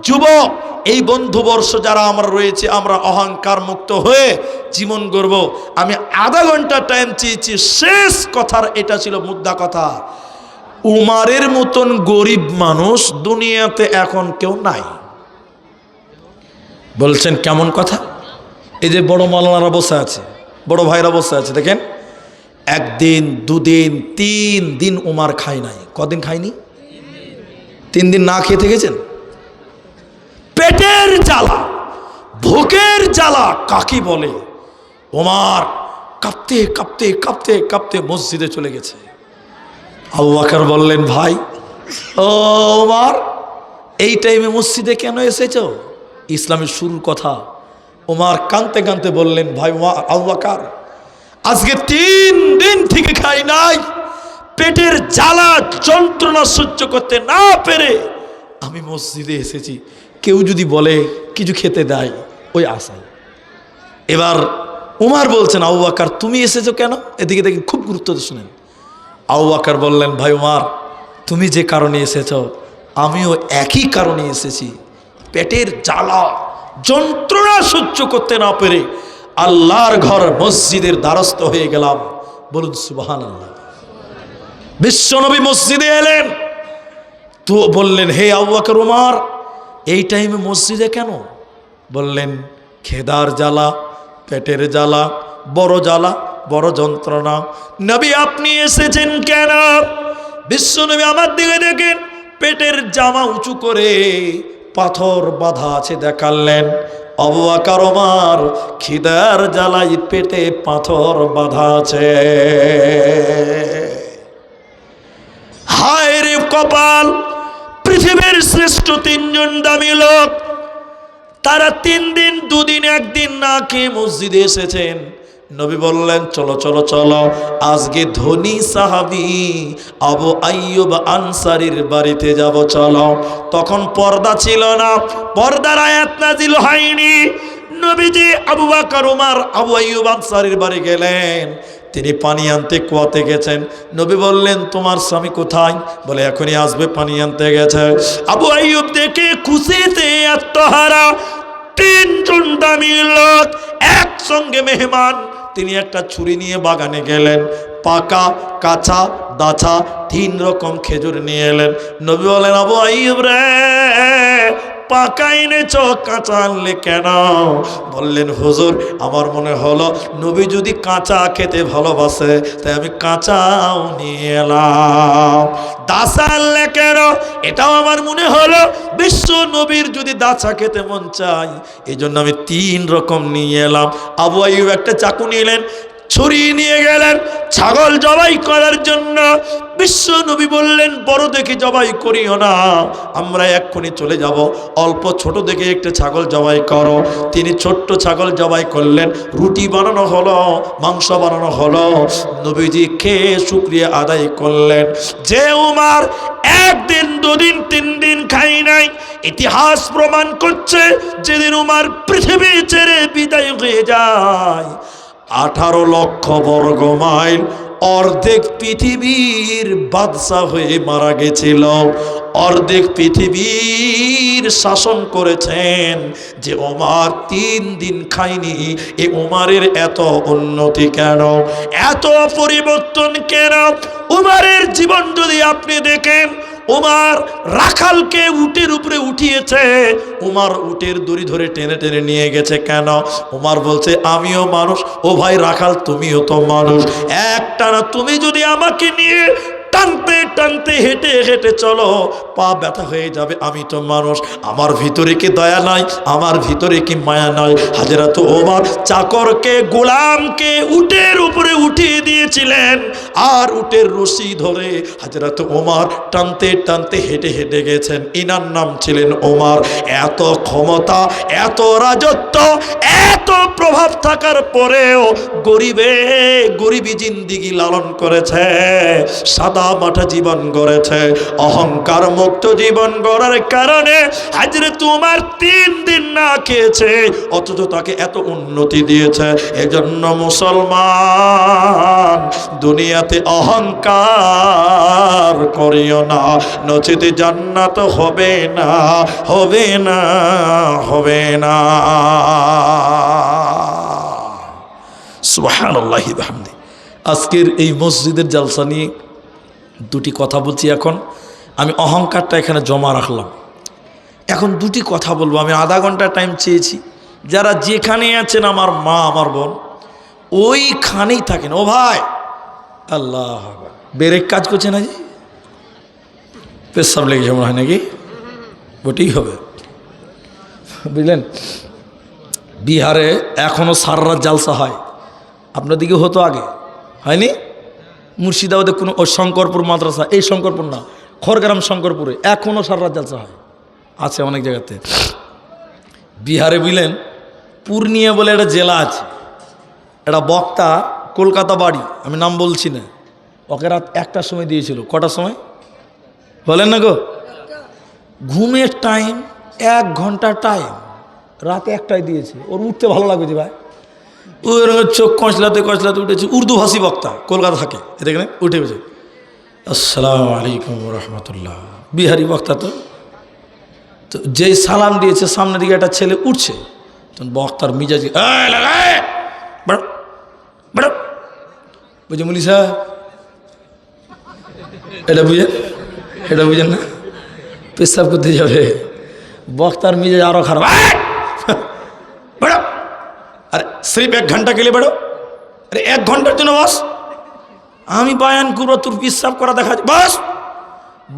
যুবক, এই বন্ধুবর্ষ যারা আমরা রয়েছে, আমরা অহংকার মুক্ত হয়ে জীবন গড়ব। আমি আধা ঘন্টা টাইম চেয়েছি, শেষ কথার এটা ছিল মুদ্রা কথা। উমারের মতন গরিব মানুষ দুনিয়াতে এখন কেউ নাই। বলছেন কেমন কথা? এই যে বড় মাওলানারা বসে আছে, বড় ভাইরা বসে আছে, দেখেন 1 দিন 2 দিন 3 দিন উমার খায় নাই। কদিন খায়নি? 3 দিন না খেয়ে থেকেছেন। পেটের জ্বালা, ভুকের জ্বালা কাকে বলে? ওমর কাঁপতে কাঁপতে কাঁপতে কাঁপতে মসজিদে চলে গেছে। আবু বকর বললেন, ভাই ও ওমর, এই টাইমে মসজিদে কেন এসেছো? ইসলামের শুরুর কথা। ওমর কাঁদতে কাঁদতে বললেন, ভাই আবু বকর, আজকে 3 দিন থেকে খাই নাই, পেটের জ্বালা যন্ত্রণা সহ্য করতে না পেরে আমি মসজিদে এসেছি, কেউ যদি বলে কিছু খেতে দেয় ওই আশায়। এবার উমর বলছেন, আবু বকর তুমি এসেছো কেন? এদিকে দেখি, খুব গুরুত্ব দিয়ে শুনেন। আবু বকর বললেন, ভাই উমর, তুমি যে কারণে এসেছো আমিও একই কারণে এসেছি। পেটের জ্বালা যন্ত্রণা সহ্য করতে না পেরে আল্লাহর ঘর মসজিদের দ্বারস্থ হয়ে গেলাম। বলুন সুবহানাল্লাহ। বিশ্বনবী মসজিদে এলেন তো বললেন, হে আবু বকর ওমর, এই টাইমে মসজিদে কেন? বললেন, খেদার জ্বালা, পেটের জ্বালা, বড় জ্বালা, বড় যন্ত্রণা। নবী আপনি এসেছেন কেন? বিশ্বনবী আমার দিকে দেখেন, পেটের জামা উঁচু করে পাথর বাঁধা আছে দেখালেন। আবু বকর ওমর, খিদার জ্বালাই পেটে পাথর বাঁধা আছে। হায় রে কপাল! পৃথিবীর শ্রেষ্ঠ তিনজন দামি লোক, তারা 3 দিন 2 দিন 1 দিন না খেয়ে মসজিদে এসেছেন। নবী বললেন, চলো চলো চলো, আজকে ধনী সাহাবী আবু আইয়ুব আনসারীর বাড়িতে যাব, চলো। তখন পর্দা ছিল না, পর্দার আয়াত নাজিল হয়নি। নবীজি আবু বকর ওমর আবু আইয়ুব আনসারীর বাড়ি গেলেন। তিনি পানি আনতে কুয়াতে গেছেন। নবী বললেন, তোমার স্বামী কোথায়? বলে, এখনই আসবে, পানি আনতে গেছে। আবু আইয়ুব দেখে খুশিতে আত্মহারা। 3 জন দামি লোক একসঙ্গে মেহমান। তিনি একটা ছুরি নিয়ে বাগানে গেলেন, পাকা, কাঁচা, দাছা 3 রকম খেজুর নিয়ে এলেন। নবী বলেন, আবু আইয়ুব রে, পাকা এনেছ, কাঁচা আনলে কেন? বললেন, হুজুর, আমার মনে হলো নবী যদি কাঁচা খেতে ভালোবাসে, তাই আমি কাঁচাও নিয়ে এলাম। দাসা আনলে কেন? এটাও আমার মনে হলো বিশ্ব নবীর যদি দাসা খেতে মন চাই, এই জন্য আমি 3 রকম নিয়ে এলাম। আবু আইয়ুব একটা চাকু নিলেন, ছুরি নিয়ে গেলেন ছাগল জবাই করার জন্য। বিশ্ব নবী বললেন, বড় দেখে জবাই করিও না, আমরা এক্ষুনি চলে যাব, অল্প ছোট দেখে একটা ছাগল জবাই করো। তিনি ছোট্ট ছাগল জবাই করলেন, রুটি বানানো হলো, মাংস বানানো হলো। নবীজি খেয়ে শুকরিয়া আদায় করলেন। যে উমর 1 দিন 2 দিন 3 দিন খাই নাই, ইতিহাস প্রমাণ করছে যেদিন উমর পৃথিবী ছেড়ে বিদায় হয়ে যায়, 18 লক্ষ বর্গ মাইল, অর্ধেক পৃথিবীর বাদশা হয়ে মারা গেছিল। অর্ধেক পৃথিবীর শাসন করেছেন। যে ওমর 3 দিন খায়নি, এ ওমরের এত উন্নতি কেন, এত পরিবর্তন কেন? ওমরের জীবন যদি আপনি দেখেন, ওমর রাখালকে উটের উপরে উঠিয়েছে, ওমর উটের দড়ি ধরে টেনে টেনে নিয়ে গেছে কেন? ওমর বলছে, আমিও মানুষ, ও ভাই রাখাল তুমিও তো মানুষ, একটানা তুমি যদি আমাকে নিয়ে টানতে টানতে হেঁটে হেঁটে চলো, পা ব্যথা হয়ে যাবে, আমি তো মানুষ, আমার ভিতরে কি দয়া নাই, আমার ভিতরে কি মায়া নাই? হযরত ওমর চাকরকে, গোলামকে উটের উপরে উঠিয়ে দিয়েছিলেন, আর উটের রশি ধরে হযরত ওমর টানতে টানতে হেঁটে হেঁটে গেছেন। ইনার নাম ছিলেন ওমর। এত ক্ষমতা, এত রাজত্ব, এত প্রভাব থাকার পরেও গরিবী জিন্দিগি লালন করেছে, সাদা মাঠা জীবন গড়েছে, অহংকার মুক্ত জীবন গড়ার কারণে হযরত ওমর 3 দিন না খেয়েছে, অথচ তাকে এত উন্নতি দিয়েছে। এজন্য মুসলমান, দুনিয়াতে অহংকার করিও না, নচেত জান্নাত হবে না, হবে না, হবে না। সুবহানাল্লাহি ওয়া বিহামদিহি। আজকের এই মসজিদের জালসা নিয়ে 2টি কথা বলছি। এখন আমি অহংকারটা এখানে জমা রাখলাম, এখন 2টি কথা বলবো। আমি আধা ঘন্টা টাইম চেয়েছি। যারা যেখানে আছেন, আমার মা, আমার বোন, ওইখানেই থাকেন। ও ভাই, আল্লাহ, ব্রেক কাজ করছে না জি? পেশাব লেগেছে মনে হয় নাকি? ওটাই হবে, বুঝলেন? বিহারে এখনও সারা রাত জালসা হয়, আপনার দিকে হতো আগে, হয়নি? মুর্শিদাবাদে কোনো শঙ্করপুর মাদ্রাসা, এই শঙ্করপুর না, খড়গ্রাম শঙ্করপুরে এখনও সারা রাত জালসা হয়, আছে অনেক জায়গাতে। বিহারে বুঝলেন, পূর্ণিয়া বলে একটা জেলা আছে, একটা বক্তা, কলকাতা বাড়ি, আমি নাম বলছি না, ওকে রাত 1টার সময় দিয়েছিল। কটার সময় বলেন না গো? ঘুমের টাইম 1 ঘন্টা টাইম, রাতে 1টায় দিয়েছে। ওর উঠতে ভালো লাগবে ভাই, ওর চোখ কচলাতে কচলাতে উঠেছে। উর্দু ভাষী বক্তা, কলকাতা থাকে, দেখেন উঠে গেছে, আসসালামু আলাইকুম রহমতুল্লাহ, বিহারি বক্তা। তো তো যেই সালাম দিয়েছে সামনের দিকে একটা ছেলে উঠছে, তখন বক্তার মিজাজি বুঝে মুলি সাহেব, এটা বুঝেন না, পেশাব করতে যাবে, বক্তার মিজাজ আরো খারাপ, বেড়ো, আরে সির্ফ 1 ঘন্টা গেলে বেড়ো, আরে 1 ঘন্টার জন্য বস, আমি বায়ান করবো, তোর পেশাব করা দেখা যায় বস।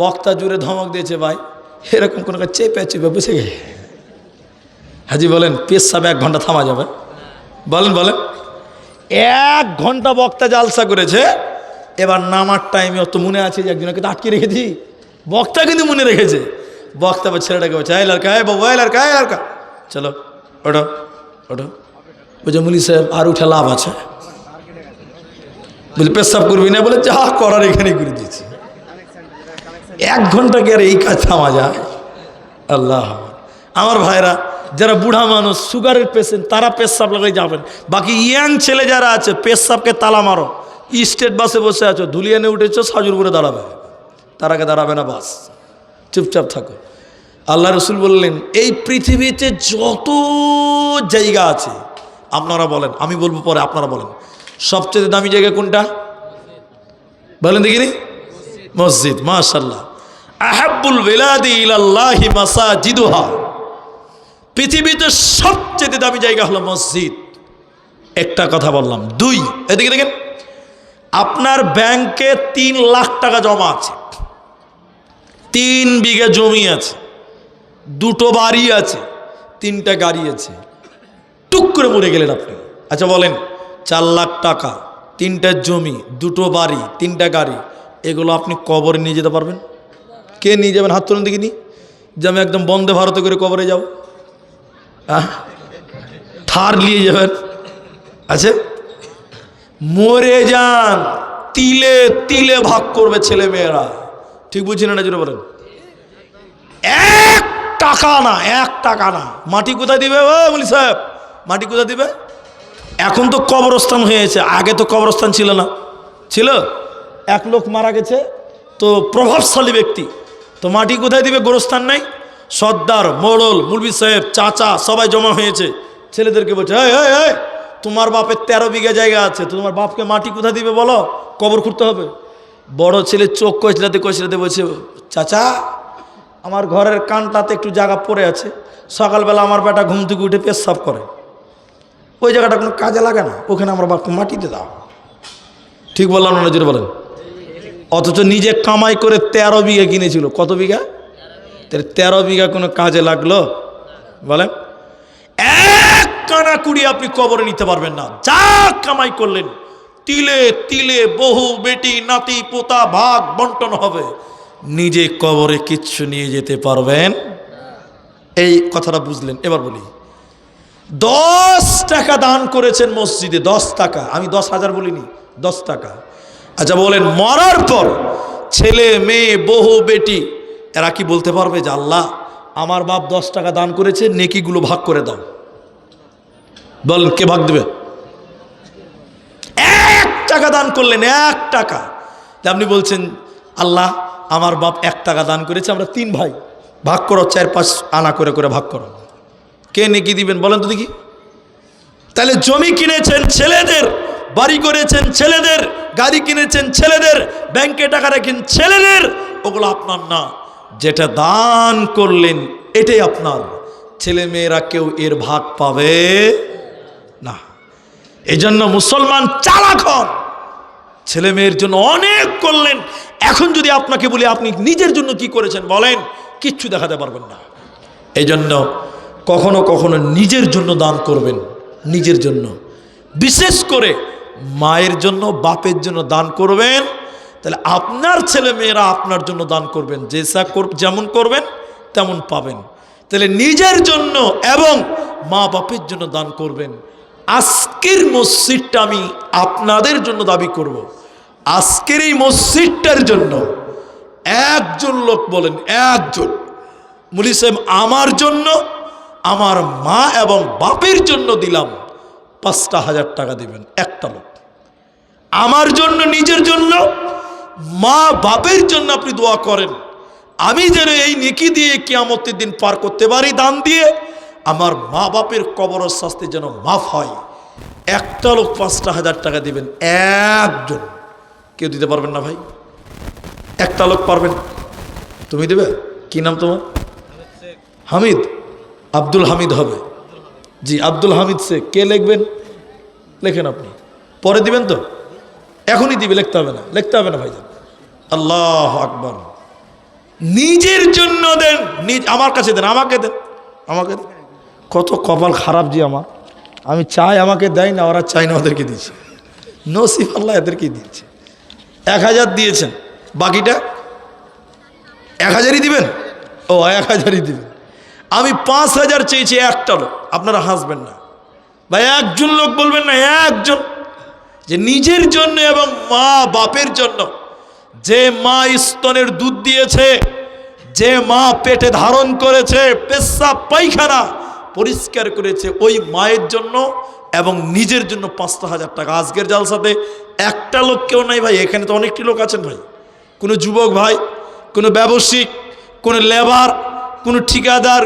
বক্তা জুড়ে ধমক দিয়েছে, ভাই এরকম কোনো চেপে চেপে বসে গে হাজি বলেন পেশাব 1 ঘন্টা থামা যাবে? বলেন 1 ঘন্টা বক্তা জালসা করেছে, এবার নামার টাইমে অত মনে আছে যে একজনকে তো আটকে রেখেছি, বক্তা কিন্তু মনে রেখেছে। বক্তা বা ছেলেটাকে বলছে এই লড়কা, বাবু এই লড়কা, চলো ওঠো ওঠো। বলছে মুলি সাহেব আর উঠে লাভ আছে? বলে পেশাব করবি না? বলে যা করার এখানে করে দিয়েছি। 1 ঘন্টা কি আর এই কাজ থামা যায়? আল্লাহ, আমার ভাইরা যারা বুড়া মানুষ, সুগারের পেশেন্ট, তারা পেশাব লাগাই যাবেন। বাকি ইয়াং ছেলে যারা আছে পেশাবকে তালা মারো, স্টেট বাসে বসে আছো, ধুলিয়ানে উঠেছো, সাজুর করে দাঁড়াবে, তার আগে দাঁড়াবে না, বাস চুপচাপ থাকো। আল্লাহ রসুল বললেন এই পৃথিবীতে যত জায়গা আছে, আপনারা বলেন, আমি বলবো পরে, আপনারা বলেন সবচেয়ে দামি জায়গা কোনটা? বলেন দেখিনি? মসজিদ। মাশাআল্লাহ, আহাব্বুল বিলাদি ইলাল্লাহি মাসাজিদুহা, পৃথিবীতে সবচেয়ে দামি জায়গা হলো মসজিদ। একটা কথা বললাম। 2, এদিকে দেখেন, আপনার ব্যাংকে 3 লাখ টাকা জমা আছে, 3 বিঘা জমি আছে, 2টো বাড়ি আছে, 3টা গাড়ি আছে, টুক করে মরে গেলেন আপনি। আচ্ছা বলেন 4 লাখ টাকা, 3টা জমি, 2টো বাড়ি, 3টা গাড়ি, এগুলো আপনি কবরে নিয়ে যেতে পারবেন? কে নিয়ে যাবেন? হাত তুলুন দেখিনি, যে আমি একদম বন্দে ভারতে করে কবরে যাব। থার নিয়ে যাবেন? আচ্ছা মরে যান, তিলে তিলে ভাগ করবে ছেলে মেয়েরা, ঠিক বুঝছেন না? জুড়ে বলেন 1 টাকা না, 1 টাকা না। মাটি কোথায় দিবে? ও মুলি সাহেব, মাটি কোথায় দিবে? এখন তো কবরস্থান হয়েছে, আগে তো কবরস্থান ছিল না। ছিল? 1 লোক মারা গেছে তো প্রভাবশালী ব্যক্তি, তো মাটি কোথায় দিবে? গোরস্থান নাই। সর্দার, মোড়ল, মুলবি সাহেব, চাচা সবাই জমা হয়েছে, ছেলেদেরকে বলছে এই তোমার বাপের 13 বিঘা জায়গা আছে, তো তোমার বাপকে মাটি কোথায় দিবে বলো? কবর খুঁড়তে হবে। বড় ছেলে চোখ কচলাতে বলছে চাচা আমার ঘরের কানটাতে একটু জায়গা পড়ে আছে, সকালবেলা আমার বেটা ঘুম থেকে উঠে পেশাব করে, ওই জায়গাটা কোনো কাজে লাগে না, ওখানে আমার বাপকে মাটিতে দাও। ঠিক বললাম না? জোরে বলেন। অথচ নিজে কামাই করে 13 বিঘা কিনেছিল। কত বিঘা? 13 বিঘা কোনো কাজে লাগলো? বলেন 1 কানা কুড়ি আপনি কবরে নিতে পারবেন না। যা কামাই করলেন তিলে তিলে বহু বেটি নাতি পোতা ভাগ বন্টন হবে, নিজে কবরে কিচ্ছু নিয়ে যেতে পারবেন? এই কথাটা বুঝলেন? এবার বলি, 10 টাকা দান করেছেন মসজিদে, 10 টাকা, আমি 10,000 বলিনি, 10 টাকা। আচ্ছা বলেন মরার পর ছেলে মেয়ে বহু বেটি এরা কি বলতে পারবে যে আল্লাহ আমার বাপ 10 টাকা দান করেছে, নেকিগুলো ভাগ করে দাও? বলেন কে ভাগ দেবে? 1 টাকা দান করলেন, 1 টাকা, আপনি বলছেন আল্লাহ আমার বাপ 1 টাকা দান করেছে, আমরা 3 ভাই, ভাগ করো, 4-5 আনা করে করে ভাগ করো। কে নেকি দিবেন বলেন তো দেখি? তাহলে জমি কিনেছেন ছেলেদের, বাড়ি করেছেন ছেলেদের, গাড়ি কিনেছেন ছেলেদের, ব্যাংকে টাকা রাখেন ছেলেদের, ওগুলো আপনার না। যেটা দান করলেন এটাই আপনার। ছেলে মেয়েরা কেউ এর ভাগ পাবে না। এই জন্য মুসলমান চালাক হন, ছেলে মেয়ের জন্য অনেক করলেন। এখন যদি আপনাকে বলি আপনি নিজের জন্য কি করেছেন বলেন, কিচ্ছু দেখাতে পারবেন না। এই জন্য কখনো কখনো নিজের জন্য দান করবেন, নিজের জন্য, বিশেষ করে মায়ের জন্য, বাপের জন্য দান করবেন। তাহলে আপনার ছেলে মেয়েরা আপনার জন্য দান করবেন, যেমন করবেন তেমন পাবেন। তাহলে নিজের জন্য এবং মা বাপের জন্য দান করবেন। আজকের মসজিদটা আমি আপনাদের জন্য দাবি করব, আজকের এই মসজিদটার জন্য একজন লোক বলেন, একজন মুলি সাহেব আমার জন্য, আমার মা এবং বাপের জন্য দিলাম 5,000 টাকা দিবেন। একটা লোক আমার জন্য, নিজের জন্য, মা বাপের জন্য আপনি দোয়া করেন, আমি যেন এই নেকি দিয়ে কিয়ামতের দিন পার করতে পারি, দান দিয়ে আমার মা বাপের কবরের শাস্তি যেন মাফ হয়। একটা লোক 5,000 টাকা দিবেন, একজন। কেউ দিতে পারবেন না ভাই? একটা লোক পারবেন? তুমি দেবে? কি নাম তোমার? হামিদ, আব্দুল হামিদ হবে। জি, আব্দুল হামিদ শেখ। কে লিখবেন? লেখেন আপনি, পরে দিবেন তো? এখনই দিবে, লিখতে হবে না, লিখতে হবে না ভাইজান। আল্লাহু আকবার। নিজের জন্য দেন, আমার কাছে দেন, আমাকে দেন, আমাকে দেন। কত কপাল খারাপ যে আমার, আমি চাই আমাকে দেয় না, ওরা চাই না ওদেরকে দিচ্ছে। নসিব আল্লাহ এদেরকে দিচ্ছে। 1,000 দিয়েছেন, বাকিটা 1,000ই দিবেন? ও 1,000ই দিবেন। আমি 5,000 চেয়েছি একটা লোক। আপনারা হাসবেন না ভাই, একজন লোক বলবেন না, একজন। যে নিজের জন্য এবং মা বাপের জন্য, যে মা স্তনের দুধ দিয়েছে, যে মা পেটে ধারণ করেছে, পেশাব পায়খানা পরিষ্কার করেছে, ওই মায়ের জন্য এবং নিজের জন্য 5,000 টাকা। আজকের জালসাতে একটা লোক কেউ নাই ভাই, এখানে তো অনেকটি লোক আছেন ভাই। কোনো যুবক ভাই, কোনো ব্যবসায়িক, কোনো লেবার, কোনো ঠিকাদার,